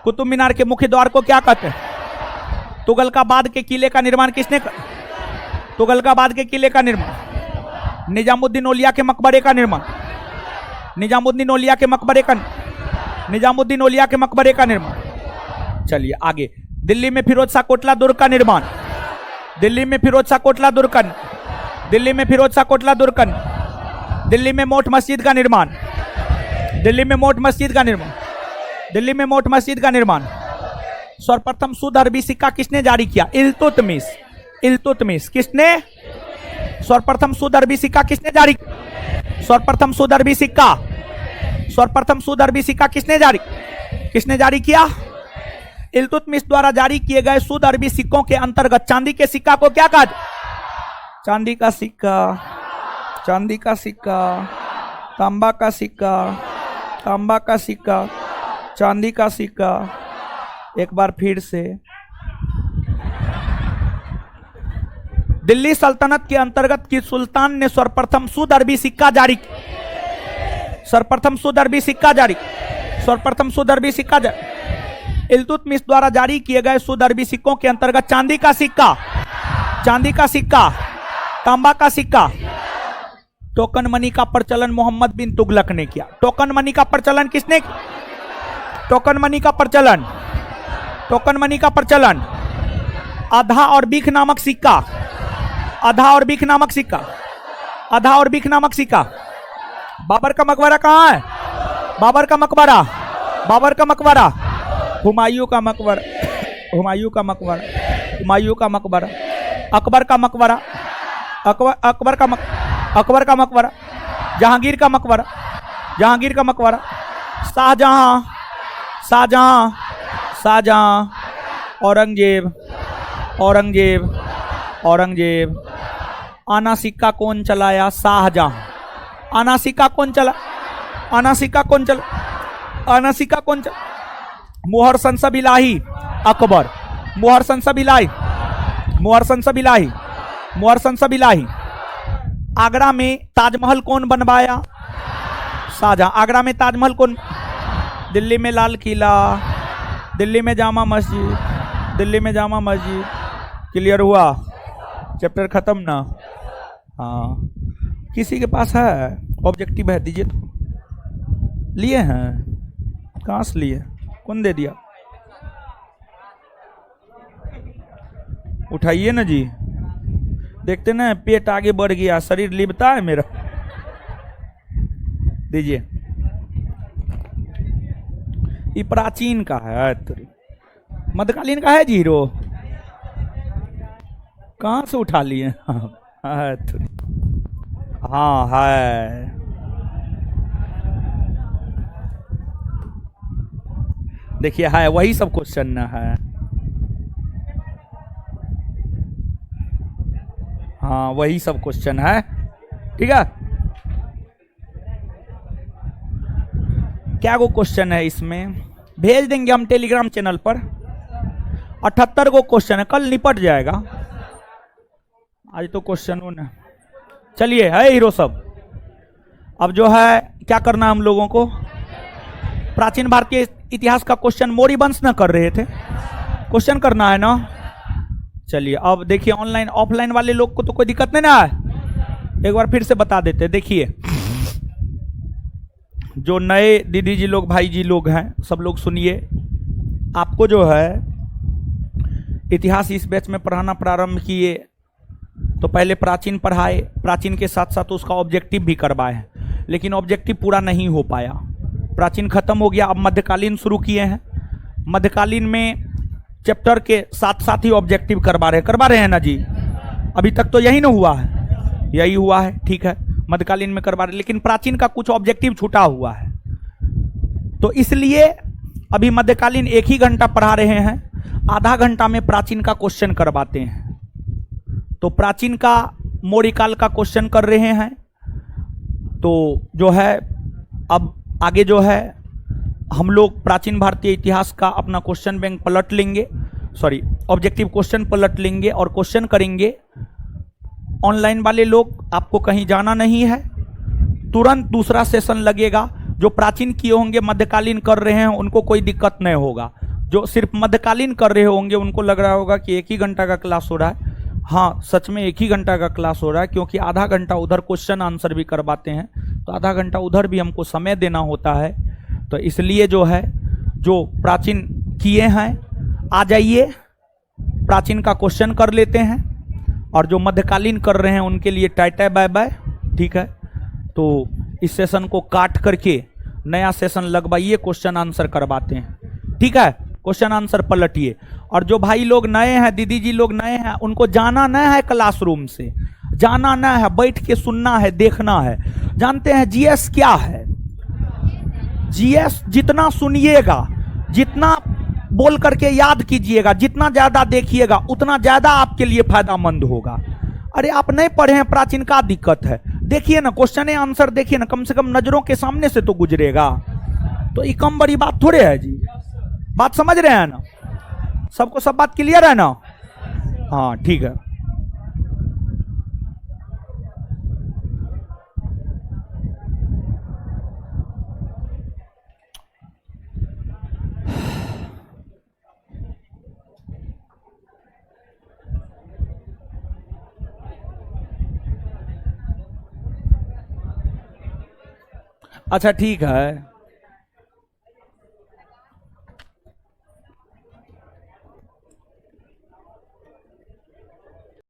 कुतुब मीनार के मुख्य द्वार को क्या कहते हैं? तुगलकाबाद के किले का निर्माण किसने तुगलकाबाद के किले का निर्माण, निजामुद्दीन औलिया के मकबरे का निर्माण, निजामुद्दीन औलिया के मकबरे का, निजामुद्दीन औलिया के मकबरे का निर्माण। चलिए आगे, दिल्ली में फिरोज शाह कोटला दुर्ग का निर्माण, दिल्ली में फिरोज शाह कोटला दुर्ग का, दिल्ली में फिरोज शाह कोटला दुर्ग का, दिल्ली में मोट मस्जिद का निर्माण, दिल्ली में मोट मस्जिद का निर्माण, दिल्ली में मोट मस्जिद का निर्माण। सर्वप्रथम शुद्ध अरबी सिक्का किसने जारी किया? इल्तुतमिश, इल्तुतमिश। किसने? सर्वप्रथम शुद्ध अरबी सिक्का किसने जारी? सर्वप्रथम शुद्ध अरबी सिक्का, सर्वप्रथम शुद्ध अरबी सिक्का किसने जारी किया? इल्तुतमिश द्वारा जारी किए गए शुद्ध अरबी सिक्कों के अंतर्गत चांदी के सिक्का को क्या कहा? चांदी का सिक्का, चांदी का सिक्का, तांबा का सिक्का, तांबा का सिक्का, चांदी का सिक्का। एक बार फिर से, दिल्ली सल्तनत के अंतर्गत की सुल्तान ने सर्वप्रथम शुद्ध अरबी सिक्का जारी, सर्वप्रथम शुद्ध अरबी सिक्का जारी, सर्वप्रथम शुद्ध अरबी सिक्का जारी। इल्तुतमिश द्वारा जारी किए गए शुद्ध अरबी सिक्कों के अंतर्गत चांदी का सिक्का, चांदी का सिक्का, तांबा का सिक्का। टोकन मनी का प्रचलन मोहम्मद बिन तुगलक ने किया। टोकन मनी का प्रचलन किसने? टोकन मनी का प्रचलन, टोकन मनी का प्रचलन। आधा और बीख नामक सिक्का, आधा और बीख नामक सिक्का, आधा और बीख नामक सिक्का। बाबर का मकबरा कहाँ है? बाबर का मकबरा, बाबर का मकबरा, हुमायूं का मकबरा, हुमायूं का मकबरा, हुमायूं का मकबरा, अकबर का मकबरा, अकबर का मकबरा, जहांगीर का मकबरा, जहांगीर का मकबरा, शाहजहां, शाहजहां, शाहजहां, औरंगजेब, औरंगजेब, औरंगजेब। आना सिक्का कौन चलाया? शाहजहां। आना सिक्का कौन चला? आना सिक्का कौन चला? आना सिक्का कौन चला? मोहर संसब इलाही, अकबर। मोहर संसब इलाही, मोहर संसब इलाही, मोहर संसब इलाही। आगरा में ताजमहल कौन बनवाया? शाहजहां। आगरा में ताजमहल कौन? दिल्ली में लाल किला, दिल्ली में जामा मस्जिद, दिल्ली में जामा मस्जिद। क्लियर हुआ? चैप्टर खत्म ना? हाँ, किसी के पास है ऑब्जेक्टिव है? दीजिए तो। लिए हैं? कहाँ से लिए? कौन दे दिया? उठाइए ना जी। देखते ना, पेट आगे बढ़ गया, शरीर लिपता है मेरा। दीजिए। ये प्राचीन का है, मध्यकालीन का है जी हीरो। कहाँ से उठा लिए? हाँ है। देखिए है, वही सब क्वेश्चन ना है। हाँ वही सब क्वेश्चन है। ठीक है, क्या वो क्वेश्चन है इसमें? भेज देंगे हम टेलीग्राम चैनल पर। 78 को क्वेश्चन है, कल निपट जाएगा। आज तो क्वेश्चन ना। चलिए है हीरो सब। अब जो है क्या करना है हम लोगों को? प्राचीन भारतीय इतिहास का क्वेश्चन मौर्य वंश ना कर रहे थे, क्वेश्चन करना है ना। चलिए अब देखिए, ऑनलाइन ऑफलाइन वाले लोग को तो कोई दिक्कत नहीं ना है। एक बार फिर से बता देते। देखिए जो नए दीदी जी लोग, भाई जी लोग हैं, सब लोग सुनिए। आपको जो है इतिहास इस बैच में पढ़ाना प्रारंभ किए तो पहले प्राचीन पढ़ाए, प्राचीन के साथ साथ उसका ऑब्जेक्टिव भी करवाए, लेकिन ऑब्जेक्टिव पूरा नहीं हो पाया। प्राचीन खत्म हो गया, अब मध्यकालीन शुरू किए हैं। मध्यकालीन में चैप्टर के साथ साथ ही ऑब्जेक्टिव करवा रहे हैं ना जी। अभी तक तो यही ना हुआ है, यही हुआ है। ठीक है, मध्यकालीन में करवा रहे, लेकिन प्राचीन का कुछ ऑब्जेक्टिव छूटा हुआ है, तो इसलिए अभी मध्यकालीन 1 ही घंटा पढ़ा रहे हैं, आधा घंटा में प्राचीन का क्वेश्चन करवाते हैं। तो प्राचीन का मौर्य काल का क्वेश्चन कर रहे हैं। तो जो है अब आगे जो है हम लोग प्राचीन भारतीय इतिहास का अपना क्वेश्चन बैंक पलट लेंगे, सॉरी ऑब्जेक्टिव क्वेश्चन पलट लेंगे और क्वेश्चन करेंगे। ऑनलाइन वाले लोग, आपको कहीं जाना नहीं है, तुरंत दूसरा सेशन लगेगा। जो प्राचीन किए होंगे, मध्यकालीन कर रहे हैं, उनको कोई दिक्कत नहीं होगा। जो सिर्फ मध्यकालीन कर रहे होंगे उनको लग रहा होगा कि 1 ही घंटा का क्लास हो रहा है। हाँ सच में 1 ही घंटा का क्लास हो रहा है, क्योंकि आधा घंटा उधर क्वेश्चन आंसर भी करवाते हैं, तो आधा घंटा उधर भी हमको समय देना होता है। तो इसलिए जो है, जो प्राचीन किए हैं आ जाइए, प्राचीन का क्वेश्चन कर लेते हैं, और जो मध्यकालीन कर रहे हैं उनके लिए टाटा बाय बाय। ठीक है, तो इस सेशन को काट करके नया सेशन लगवाइए, क्वेश्चन आंसर करवाते हैं। ठीक है, क्वेश्चन आंसर पलटिए। और जो भाई लोग नए हैं, दीदी जी लोग नए हैं, उनको जाना न है क्लासरूम से, जाना न है, बैठ के सुनना है, देखना है। जानते हैं जीएस क्या है? जीएस जितना सुनिएगा, जितना बोल करके याद कीजिएगा, जितना ज्यादा देखिएगा, उतना ज्यादा आपके लिए फायदामंद होगा। अरे आप नहीं पढ़े हैं प्राचीन, का दिक्कत है? देखिए ना, क्वेश्चन आंसर देखिए ना, कम से कम नजरों के सामने से तो गुजरेगा। तो ये कम बड़ी बात थोड़े है जी। बात समझ रहे हैं ना? सबको सब बात क्लियर है ना? हाँ ठीक है। अच्छा ठीक है।